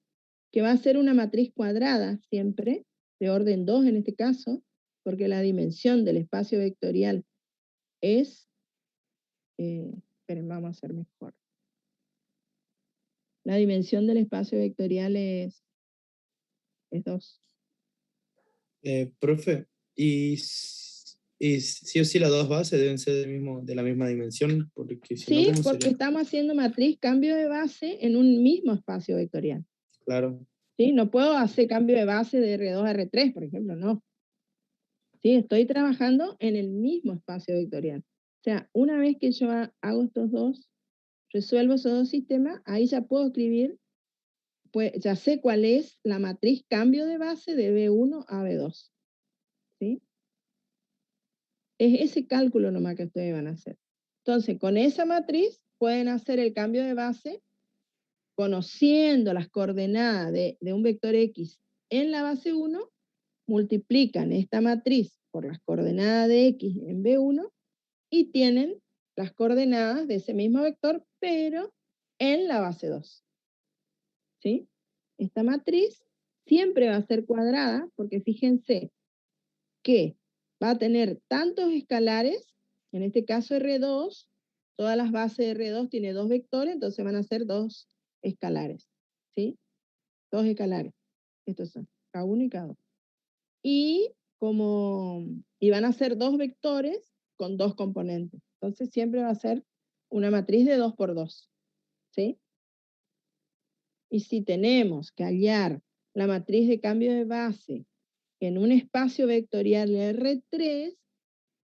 Que va a ser una matriz cuadrada siempre, de orden 2 en este caso, porque la dimensión del espacio vectorial es, esperen, vamos a hacer mejor. La dimensión del espacio vectorial es 2. Profe, y sí o sí las dos bases deben ser de la misma dimensión, porque si no, Sí, ¿cómo porque sería? estamos haciendo matriz cambio de base en un mismo espacio vectorial. Claro. ¿Sí? No puedo hacer cambio de base de R2 a R3, por ejemplo, no. Sí, estoy trabajando en el mismo espacio vectorial. O sea, una vez que yo hago estos dos, resuelvo esos dos sistemas, ahí ya puedo escribir, pues ya sé cuál es la matriz cambio de base de B1 a B2. ¿Sí? Es ese cálculo nomás que ustedes van a hacer. Entonces, con esa matriz pueden hacer el cambio de base conociendo las coordenadas de un vector X en la base 1, multiplican esta matriz por las coordenadas de X en B1 y tienen las coordenadas de ese mismo vector, pero en la base 2. ¿Sí? Esta matriz siempre va a ser cuadrada, porque fíjense que va a tener tantos escalares, en este caso R2, todas las bases de R2 tienen dos vectores, entonces van a ser dos escalares, ¿sí? Dos escalares, estos son K1 y K2. Y y van a ser 2 vectores con 2 componentes. Entonces siempre va a ser una matriz de 2 por 2, ¿sí? Y si tenemos que hallar la matriz de cambio de base en un espacio vectorial R3,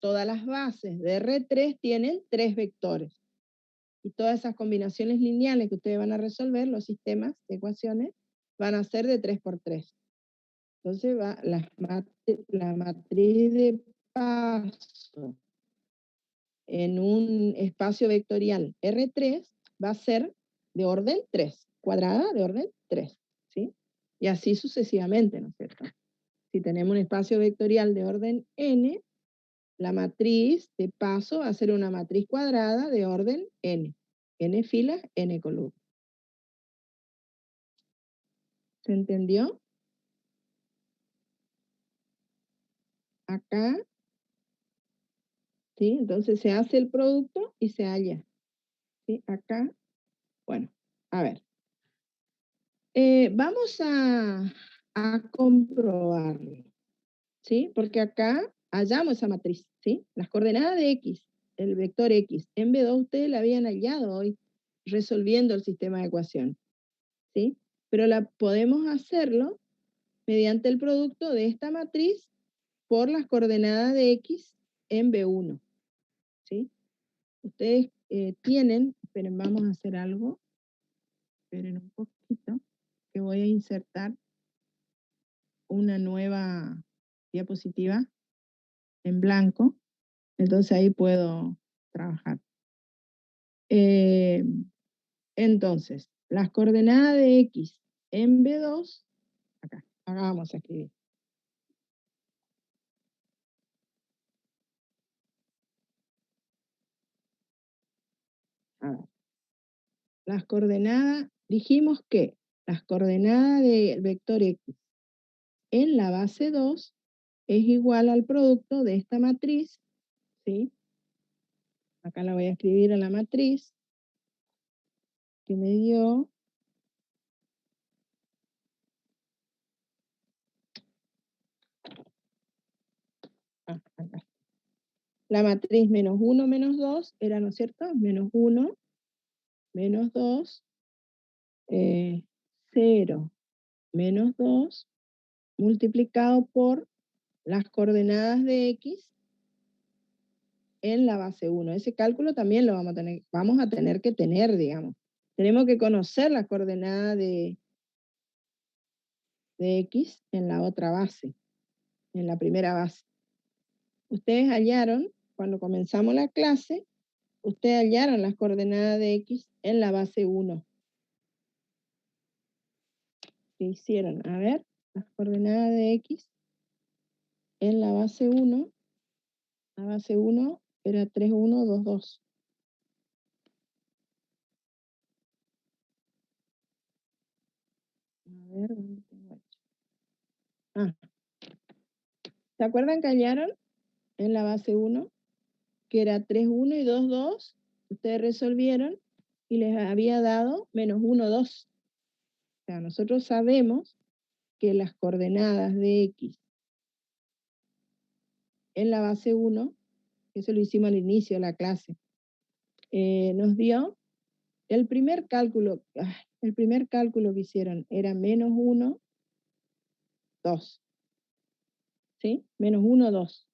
todas las bases de R3 tienen 3 vectores. Y todas esas combinaciones lineales que ustedes van a resolver, los sistemas de ecuaciones, van a ser de 3 por 3. Entonces va la matriz de paso en un espacio vectorial R3 va a ser de orden 3, cuadrada de orden 3, ¿sí? Y así sucesivamente, ¿no es cierto? Si tenemos un espacio vectorial de orden n, la matriz de paso va a ser una matriz cuadrada de orden n. N filas, n columnas. ¿Se entendió? Acá, ¿sí? Entonces se hace el producto y se halla. ¿Sí? Acá, bueno, a ver. Vamos a comprobarlo, ¿sí? Porque acá hallamos esa matriz, ¿sí? Las coordenadas de x, el vector x, en B2 ustedes la habían hallado hoy resolviendo el sistema de ecuación, ¿sí? Pero podemos hacerlo mediante el producto de esta matriz por las coordenadas de x en B1, ¿sí? Ustedes tienen, esperen, vamos a hacer algo, esperen un poquito, que voy a insertar una nueva diapositiva en blanco, entonces ahí puedo trabajar. Entonces, las coordenadas de x en B2, acá vamos a escribir. A ver. Las coordenadas, dijimos que las coordenadas del vector x en la base 2 es igual al producto de esta matriz, ¿sí? Acá la voy a escribir en la matriz que me dio acá. La matriz menos 1, menos 2 era, ¿no es cierto? Menos 1, menos 2, 0, menos 2, multiplicado por las coordenadas de x en la base 1. Ese cálculo también lo vamos a tener que tener, digamos. Tenemos que conocer las coordenadas de x en la otra base, en la primera base. Ustedes hallaron, cuando comenzamos la clase, ustedes hallaron las coordenadas de x en la base 1. ¿Qué hicieron? A ver, las coordenadas de x en la base 1. La base 1 era 3, 1, 2, 2. A ver, ¿dónde tengo esto? Ah. ¿Se acuerdan que hallaron en la base 1? Que era 3, 1 y 2, 2. Ustedes resolvieron y les había dado menos 1, 2. O sea, nosotros sabemos que las coordenadas de x en la base 1, que eso lo hicimos al inicio de la clase, nos dio el primer cálculo que hicieron era menos 1, 2. ¿Sí? Menos 1, 2.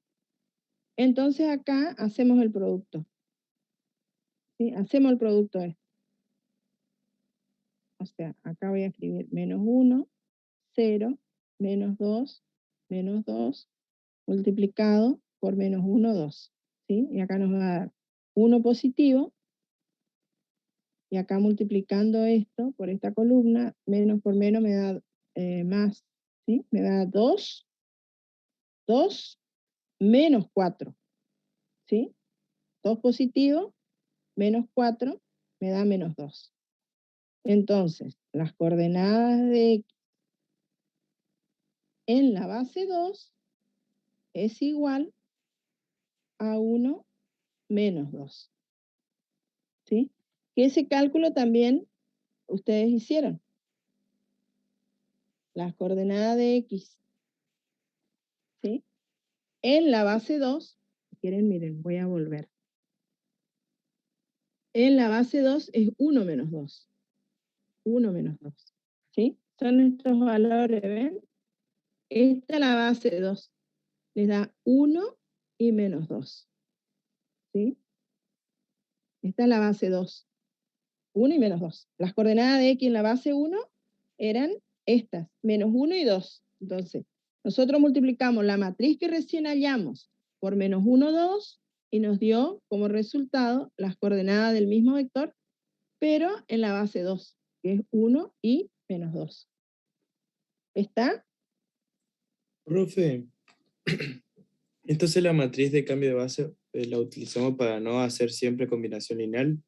Entonces acá hacemos el producto. ¿Sí? Hacemos el producto de esto. O sea, acá voy a escribir menos 1, 0, menos 2, multiplicado por menos 1, 2. ¿Sí? Y acá nos va a dar 1 positivo. Y acá multiplicando esto por esta columna, menos por menos me da más. ¿Sí? Me da 2, 2, menos 4. ¿Sí? 2 positivo, menos 4, me da menos 2. Entonces, las coordenadas de x en la base 2 es igual a 1 menos 2. ¿Sí? Que ese cálculo también ustedes hicieron. Las coordenadas de x, ¿sí? En la base 2, si quieren, miren, voy a volver. En la base 2 es 1 menos 2. 1 menos 2. ¿Sí? Son estos valores, ¿ven? Esta es la base 2. Les da 1 y menos 2. ¿Sí? Esta es la base 2. 1 y menos 2. Las coordenadas de X en la base 1 eran estas, menos 1 y 2. Entonces, nosotros multiplicamos la matriz que recién hallamos por menos 1, 2, y nos dio como resultado las coordenadas del mismo vector, pero en la base 2, que es 1 y menos 2. ¿Está? Profe, entonces la matriz de cambio de base la utilizamos para no hacer siempre combinación lineal.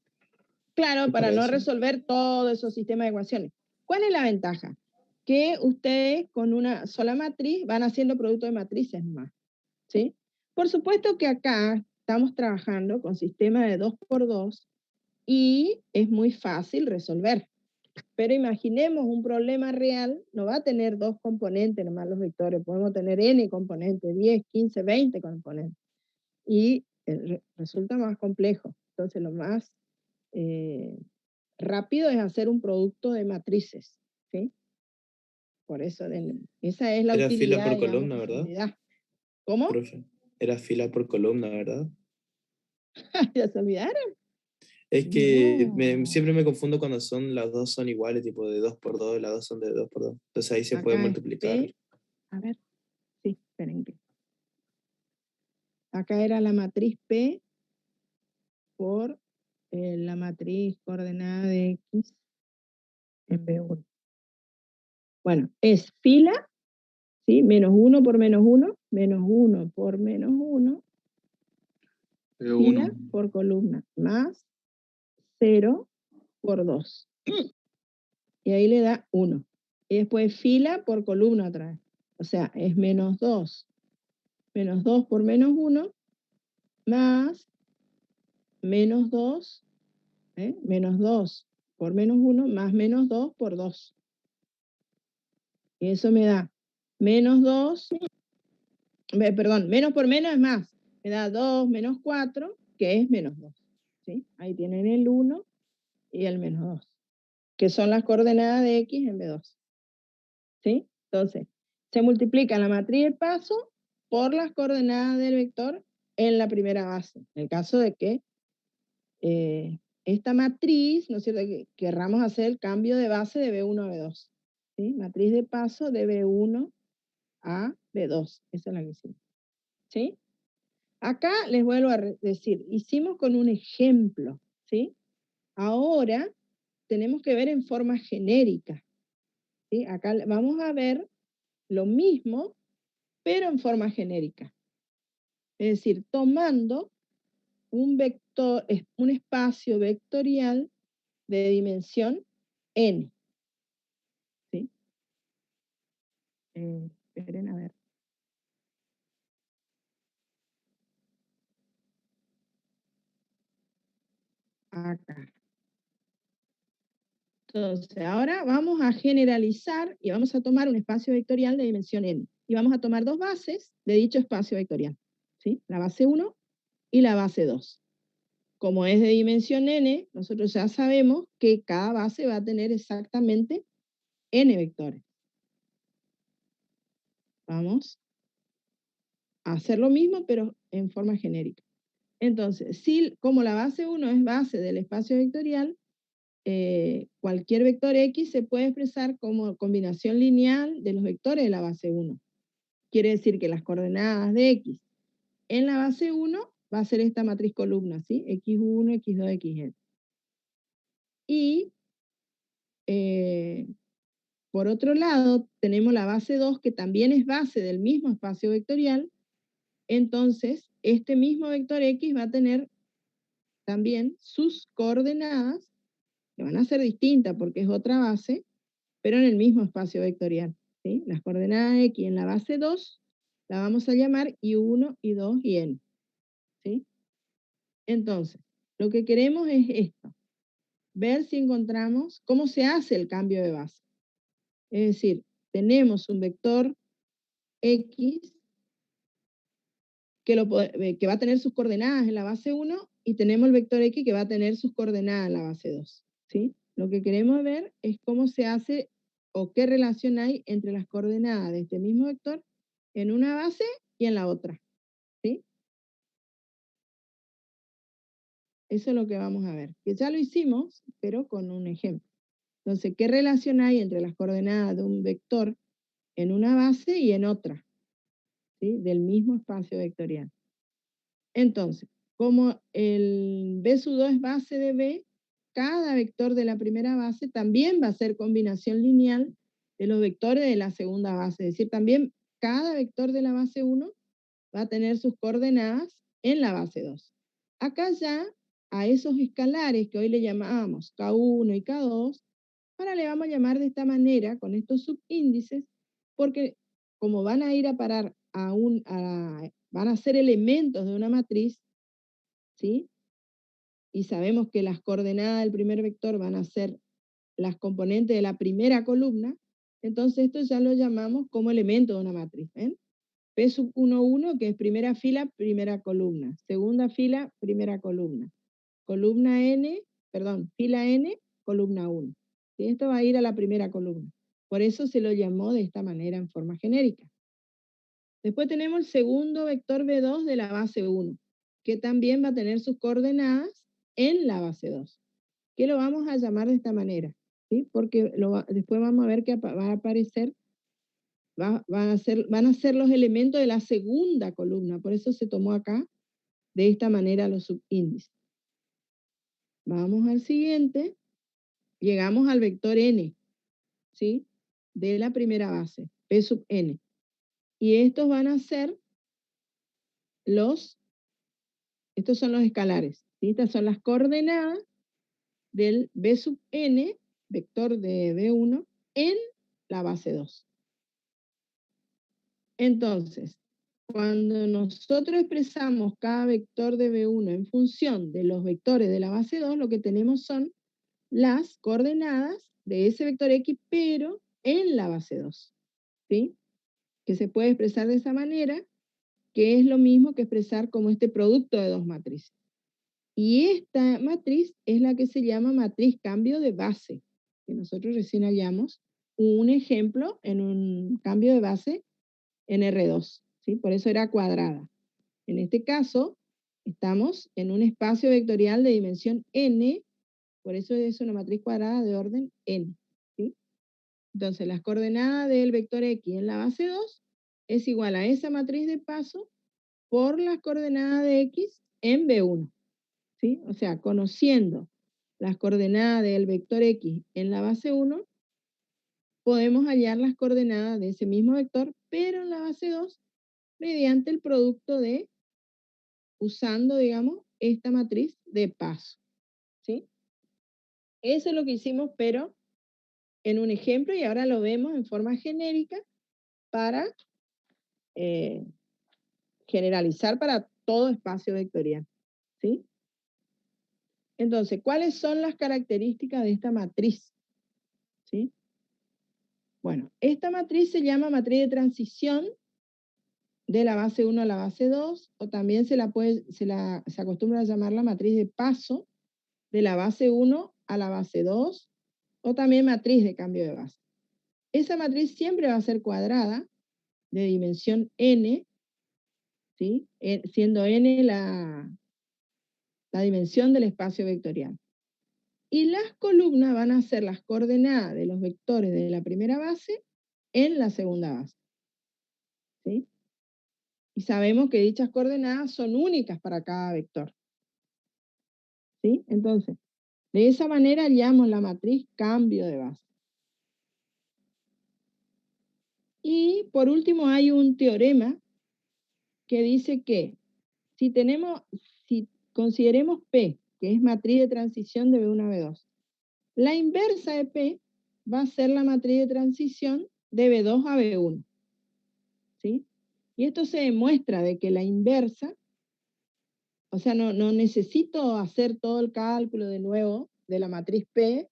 Claro, ¿Es para para no eso? resolver todos esos sistemas de ecuaciones. ¿Cuál es la ventaja? Que ustedes con una sola matriz van haciendo producto de matrices nomás. ¿Sí? Por supuesto que acá estamos trabajando con sistema de 2×2 y es muy fácil resolver. Pero imaginemos un problema real, no va a tener 2 componentes nomás los vectores, podemos tener n componentes, 10, 15, 20 componentes. Y resulta más complejo. Entonces lo más rápido es hacer un producto de matrices. ¿Sí? Por eso, esa es la Era utilidad, fila por digamos, columna, ¿verdad? profundidad. ¿Cómo? Profe, era fila por columna, ¿verdad? ¿Ya se olvidaron? Es que No. siempre me confundo cuando las dos son iguales, tipo de 2×2, las dos son de 2×2. Entonces ahí se puede Acá es multiplicar. P. A ver. Sí, esperen. Acá era la matriz P por la matriz coordenada de X en B1. Bueno, es fila, ¿sí? Menos 1 por menos 1, menos 1 por menos 1, fila P1. por columna, más 0 por 2. Y ahí le da 1. Y después fila por columna otra vez. O sea, es menos 2. Menos 2 por menos 1, más menos 2, menos 2 por menos 1, más menos 2 por 2. Y eso me da menos 2, perdón, menos por menos es más. Me da 2 menos 4, que es menos 2. ¿Sí? Ahí tienen el 1 y el menos 2, que son las coordenadas de X en B2. ¿Sí? Entonces, se multiplica la matriz de paso por las coordenadas del vector en la primera base. En el caso de que esta matriz, ¿no es cierto?, que querramos hacer el cambio de base de B1 a B2. ¿Sí? Matriz de paso de B1 a B2. Esa es la que hicimos. ¿Sí? Acá les vuelvo a decir, hicimos con un ejemplo. ¿Sí? Ahora tenemos que ver en forma genérica. ¿Sí? Acá vamos a ver lo mismo, pero en forma genérica. Es decir, tomando un vector, un espacio vectorial de dimensión n. ¿Sí? Esperen a ver. Acá. Entonces, ahora vamos a generalizar y vamos a tomar un espacio vectorial de dimensión n. Y vamos a tomar dos bases de dicho espacio vectorial. ¿Sí? La base 1 y la base 2. Como es de dimensión n, nosotros ya sabemos que cada base va a tener exactamente n vectores. Vamos a hacer lo mismo, pero en forma genérica. Entonces, si, como la base 1 es base del espacio vectorial, cualquier vector X se puede expresar como combinación lineal de los vectores de la base 1. Quiere decir que las coordenadas de X en la base 1 va a ser esta matriz columna, ¿sí? X1, X2, Xn. Y por otro lado, tenemos la base 2, que también es base del mismo espacio vectorial. Entonces, este mismo vector X va a tener también sus coordenadas, que van a ser distintas porque es otra base, pero en el mismo espacio vectorial. ¿Sí? Las coordenadas X en la base 2 la vamos a llamar I1, I2 y N. ¿Sí? Entonces, lo que queremos es esto, ver si encontramos cómo se hace el cambio de base. Es decir, tenemos un vector X que va a tener sus coordenadas en la base 1 y tenemos el vector X que va a tener sus coordenadas en la base 2. ¿Sí? Lo que queremos ver es cómo se hace o qué relación hay entre las coordenadas de este mismo vector en una base y en la otra. ¿Sí? Eso es lo que vamos a ver. Que ya lo hicimos, pero con un ejemplo. Entonces, ¿qué relación hay entre las coordenadas de un vector en una base y en otra? ¿Sí? Del mismo espacio vectorial. Entonces, como el B sub 2 es base de B, cada vector de la primera base también va a ser combinación lineal de los vectores de la segunda base. Es decir, también cada vector de la base 1 va a tener sus coordenadas en la base 2. Acá ya a esos escalares que hoy le llamábamos K1 y K2, ahora le vamos a llamar de esta manera, con estos subíndices, porque como van a ir a parar van a ser elementos de una matriz, ¿sí? Y sabemos que las coordenadas del primer vector van a ser las componentes de la primera columna, entonces esto ya lo llamamos como elemento de una matriz. ¿Ven? P sub 1, 1, que es primera fila, primera columna. Segunda fila, primera columna. Columna N, perdón, fila N, columna 1. ¿Sí? Esto va a ir a la primera columna. Por eso se lo llamó de esta manera en forma genérica. Después tenemos el segundo vector B2 de la base 1, que también va a tener sus coordenadas en la base 2. Que lo vamos a llamar de esta manera, ¿sí? Porque después vamos a ver que va a aparecer, van a ser los elementos de la segunda columna, por eso se tomó acá de esta manera los subíndices. Vamos al siguiente, llegamos al vector N, ¿sí? De la primera base, P sub N. Y estos van a ser estos son los escalares, ¿sí? Estas son las coordenadas del B sub N, vector de B1, en la base 2. Entonces, cuando nosotros expresamos cada vector de B1 en función de los vectores de la base 2, lo que tenemos son las coordenadas de ese vector X, pero en la base 2, ¿sí? Que se puede expresar de esa manera, que es lo mismo que expresar como este producto de dos matrices. Y esta matriz es la que se llama matriz cambio de base, que nosotros recién hallamos un ejemplo en un cambio de base en R2, ¿sí? Por eso era cuadrada. En este caso, estamos en un espacio vectorial de dimensión n, por eso es una matriz cuadrada de orden n, ¿sí? Entonces, las coordenadas del vector X en la base 2 es igual a esa matriz de paso por las coordenadas de X en B1, ¿sí? O sea, conociendo las coordenadas del vector X en la base 1, podemos hallar las coordenadas de ese mismo vector, pero en la base 2, mediante el producto de, usando, digamos, esta matriz de paso, ¿sí? Eso es lo que hicimos, pero en un ejemplo, y ahora lo vemos en forma genérica para generalizar para todo espacio vectorial, ¿sí? Entonces, ¿cuáles son las características de esta matriz? ¿Sí? Bueno, esta matriz se llama matriz de transición de la base 1 a la base 2, o también se acostumbra a llamar la matriz de paso de la base 1 a la base 2, o también matriz de cambio de base. Esa matriz siempre va a ser cuadrada, de dimensión n, ¿sí? Siendo n la dimensión del espacio vectorial. Y las columnas van a ser las coordenadas de los vectores de la primera base en la segunda base, ¿sí? Y sabemos que dichas coordenadas son únicas para cada vector, ¿sí? Entonces, de esa manera hallamos la matriz cambio de base. Y por último hay un teorema que dice que si consideremos P, que es matriz de transición de B1 a B2, la inversa de P va a ser la matriz de transición de B2 a B1, ¿sí? Y esto se demuestra de que la inversa, o sea, no necesito hacer todo el cálculo de nuevo de la matriz P,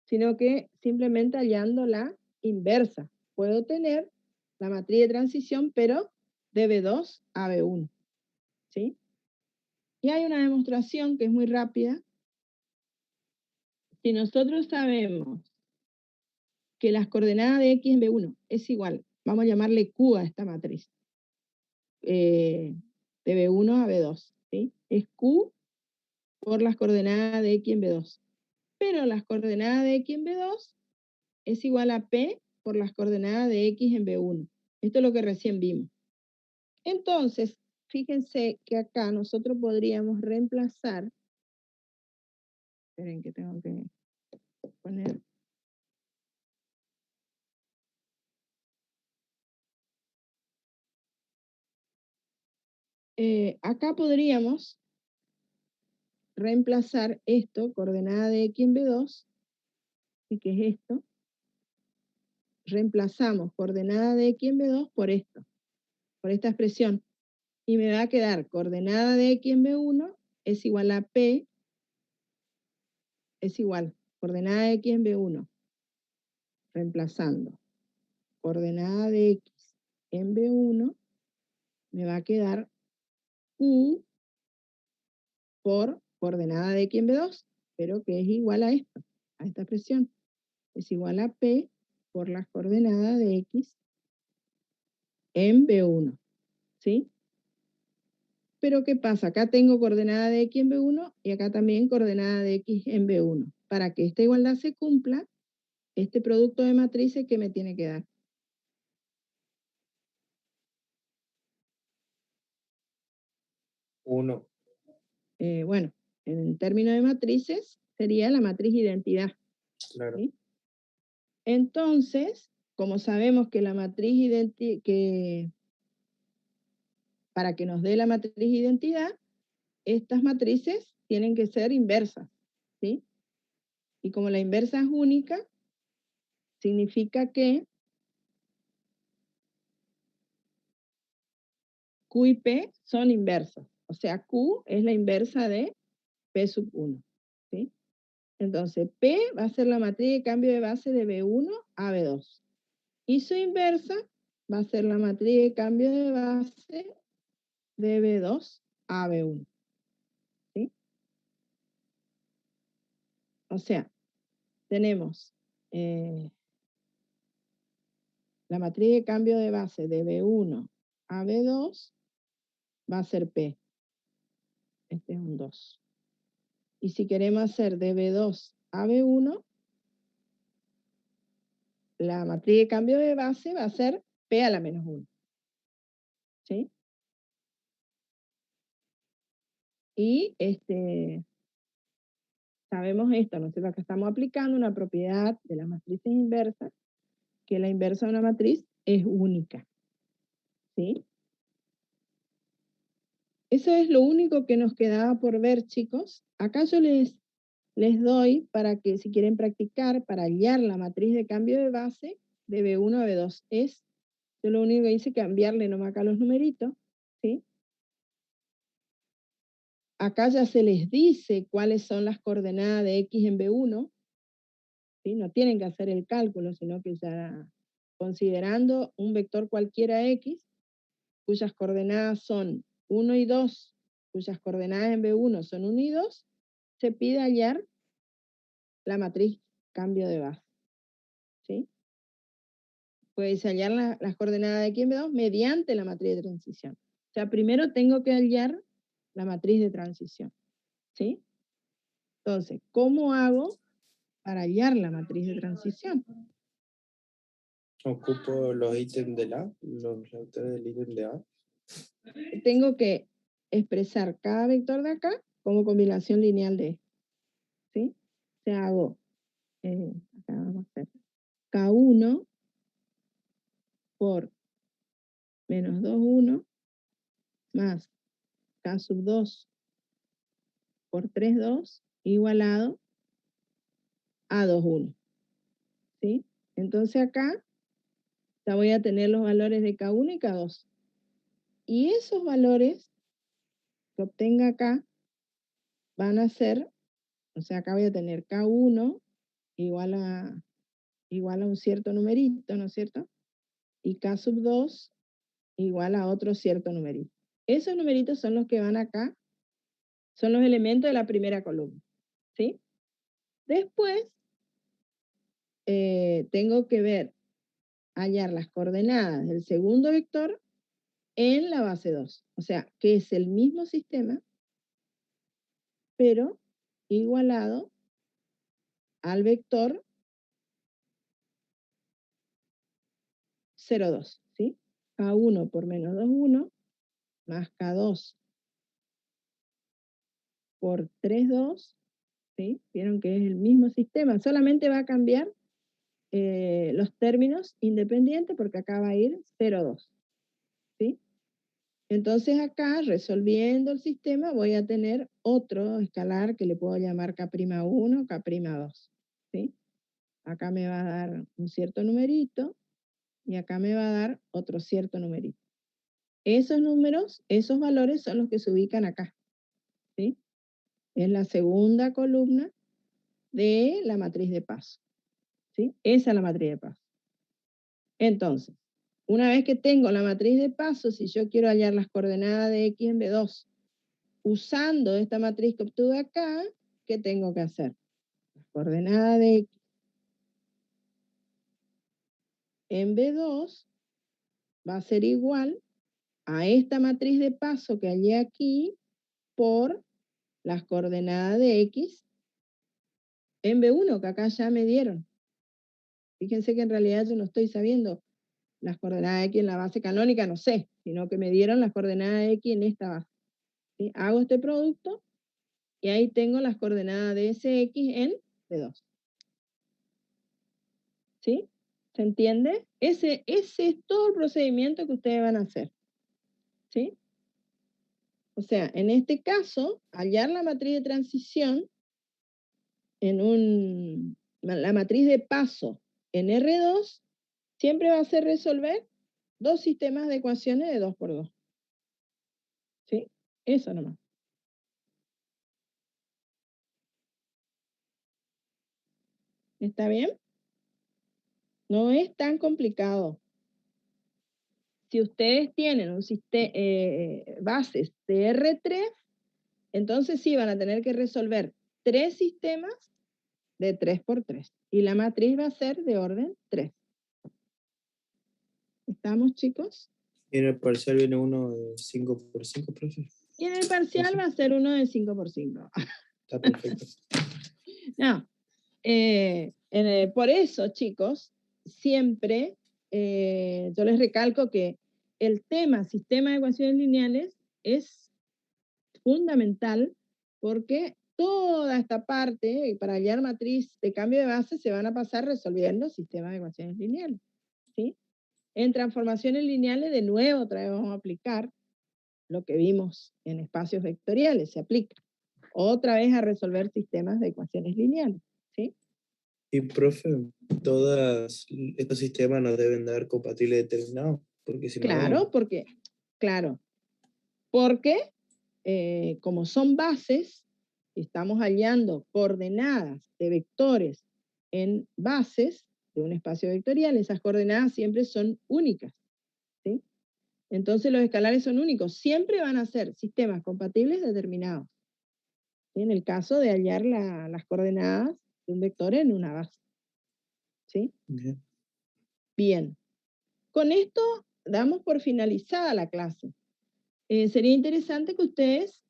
sino que simplemente hallando la inversa, puedo tener la matriz de transición, pero de B2 a B1, ¿sí? Y hay una demostración que es muy rápida. Si nosotros sabemos que las coordenadas de X en B1 es igual, vamos a llamarle Q a esta matriz, de B1 a B2, ¿sí? Es Q por las coordenadas de X en B2. Pero las coordenadas de X en B2 es igual a P por las coordenadas de X en B1. Esto es lo que recién vimos. Entonces, fíjense que acá nosotros podríamos reemplazar, esperen que tengo que poner, acá podríamos reemplazar esto, coordenada de X en B2, y que es esto, reemplazamos coordenada de X en B2 por esto, por esta expresión, y me va a quedar coordenada de X en B1 es igual a P, es igual, coordenada de X en B1, reemplazando coordenada de X en B1, me va a quedar Q por coordenada de X en B2, pero que es igual a esto, a esta expresión. Es igual a P por las coordenadas de X en B1, ¿sí? Pero ¿qué pasa? Acá tengo coordenada de X en B1 y acá también coordenada de X en B1. Para que esta igualdad se cumpla, este producto de matrices, ¿qué me tiene que dar? 1. Bueno, en términos de matrices, sería la matriz identidad. Claro. ¿Sí? Entonces, como sabemos que la matriz identidad, para que nos dé la matriz identidad, estas matrices tienen que ser inversas, ¿sí? Y como la inversa es única, significa que Q y P son inversas. O sea, Q es la inversa de P sub 1, ¿sí? Entonces, P va a ser la matriz de cambio de base de B1 a B2. Y su inversa va a ser la matriz de cambio de base de B2 a B1. ¿Sí? O sea, tenemos la matriz de cambio de base de B1 a B2 va a ser P. Este es un 2. Y si queremos hacer de B2 a B1, la matriz de cambio de base va a ser P a la menos 1. ¿Sí? Y sabemos esto, ¿no es cierto? Que estamos aplicando una propiedad de las matrices inversas, que la inversa de una matriz es única. ¿Sí? Eso es lo único que nos quedaba por ver, chicos. Acá yo les doy para que si quieren practicar, para hallar la matriz de cambio de base de B1 a B2. Yo lo único que hice es cambiarle nomás acá los numeritos, ¿sí? Acá ya se les dice cuáles son las coordenadas de X en B1, ¿sí? No tienen que hacer el cálculo, sino que ya considerando un vector cualquiera X, cuyas coordenadas son 1 y 2, cuyas coordenadas en B1 son 1 y 2, se pide hallar la matriz cambio de base, ¿sí? Puedes hallar las coordenadas de X en B2 mediante la matriz de transición. O sea, primero tengo que hallar la matriz de transición, ¿sí? Entonces, ¿cómo hago para hallar la matriz de transición? Ocupo los ítems de la, los vectores del ítem de A. Tengo que expresar cada vector de acá como combinación lineal de esto, ¿sí? O sea, hago, acá vamos a hacer K1 por menos 2, 1, más K sub 2 por 3, 2, igualado a 2, 1, ¿sí? Entonces acá ya voy a tener los valores de K1 y K2. Y esos valores que obtenga acá van a ser, o sea, acá voy a tener K1 igual a un cierto numerito, ¿no es cierto? Y K sub 2 igual a otro cierto numerito. Esos numeritos son los que van acá, son los elementos de la primera columna, ¿sí? Después, tengo que hallar las coordenadas del segundo vector en la base 2. O sea, que es el mismo sistema, pero igualado al vector 0,2, ¿sí? K1 por menos 2,1 más K2 por 3,2, ¿sí? Vieron que es el mismo sistema, solamente va a cambiar los términos independientes porque acá va a ir 0,2, ¿sí? Entonces acá, resolviendo el sistema, voy a tener otro escalar que le puedo llamar K'1, K'2, ¿sí? Acá me va a dar un cierto numerito y acá me va a dar otro cierto numerito. Esos números, esos valores son los que se ubican acá, ¿sí? Es la segunda columna de la matriz de paso, ¿sí? Esa es la matriz de paso. Entonces, una vez que tengo la matriz de paso, si yo quiero hallar las coordenadas de X en B2, usando esta matriz que obtuve acá, ¿qué tengo que hacer? Las coordenadas de X en B2 va a ser igual a esta matriz de paso que hallé aquí por las coordenadas de X en B1, que acá ya me dieron. Fíjense que en realidad yo no estoy sabiendo las coordenadas de X en la base canónica, no sé, sino que me dieron las coordenadas de X en esta base. ¿Sí? Hago este producto y ahí tengo las coordenadas de ese X en B2. ¿Sí? ¿Se entiende? Ese es todo el procedimiento que ustedes van a hacer. ¿Sí? O sea, en este caso, hallar la matriz de transición en la matriz de paso en R2 siempre va a ser resolver dos sistemas de ecuaciones de 2 por 2. ¿Sí? Eso nomás. ¿Está bien? No es tan complicado. Si ustedes tienen un bases de R3, entonces sí van a tener que resolver 3 sistemas de 3 por 3. Y la matriz va a ser de orden 3. ¿Estamos, chicos? Y en el parcial viene uno de 5 por 5, profe. Y en el parcial va a ser uno de 5 por 5. Está perfecto. No. Por eso, chicos, siempre yo les recalco que el tema sistema de ecuaciones lineales es fundamental porque toda esta parte, para hallar matriz de cambio de base, se van a pasar resolviendo sistemas de ecuaciones lineales. ¿Sí? En transformaciones lineales, de nuevo, otra vez vamos a aplicar lo que vimos en espacios vectoriales, se aplica otra vez a resolver sistemas de ecuaciones lineales. ¿Sí? Y profe, todos estos sistemas nos deben dar compatibles determinados, porque si Claro, porque como son bases, estamos hallando coordenadas de vectores en bases de un espacio vectorial, esas coordenadas siempre son únicas, ¿sí? Entonces los escalares son únicos, siempre van a ser sistemas compatibles determinados, ¿sí? En el caso de hallar las coordenadas de un vector en una base, ¿sí? Bien. Bien, con esto damos por finalizada la clase. Sería interesante que ustedes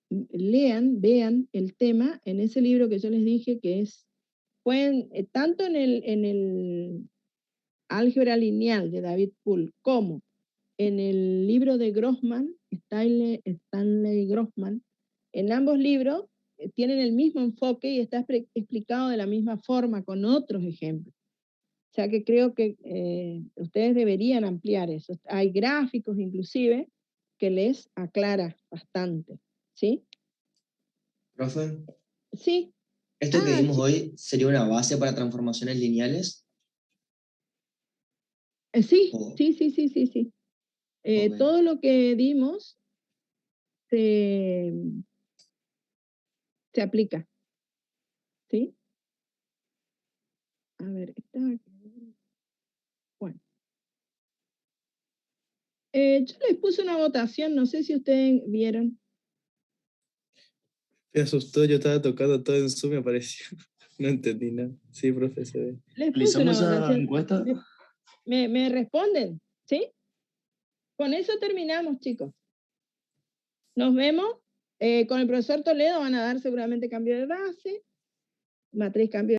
vean el tema en ese libro que yo les dije que pueden, tanto en el álgebra lineal de David Poole como en el libro de Grossman, Stanley Grossman, en ambos libros tienen el mismo enfoque y está explicado de la misma forma con otros ejemplos. O sea que creo que ustedes deberían ampliar eso. Hay gráficos inclusive que les aclara bastante. ¿Sí? Profe, Sí. ¿esto que vimos Sí. hoy sería una base para transformaciones lineales? Sí, Oh. sí. Ok. Todo lo que dimos se aplica. ¿Sí? A ver, está aquí. Bueno. Yo les puse una votación, no sé si ustedes vieron. Me asustó, yo estaba tocando todo en Zoom, me apareció. No entendí nada. Sí, profe, se ve. Les puse una ¿Realizamos esa votación. encuesta? Me responden, ¿sí? Con eso terminamos, chicos. Nos vemos. Con el profesor Toledo van a dar seguramente cambio de base, matriz cambio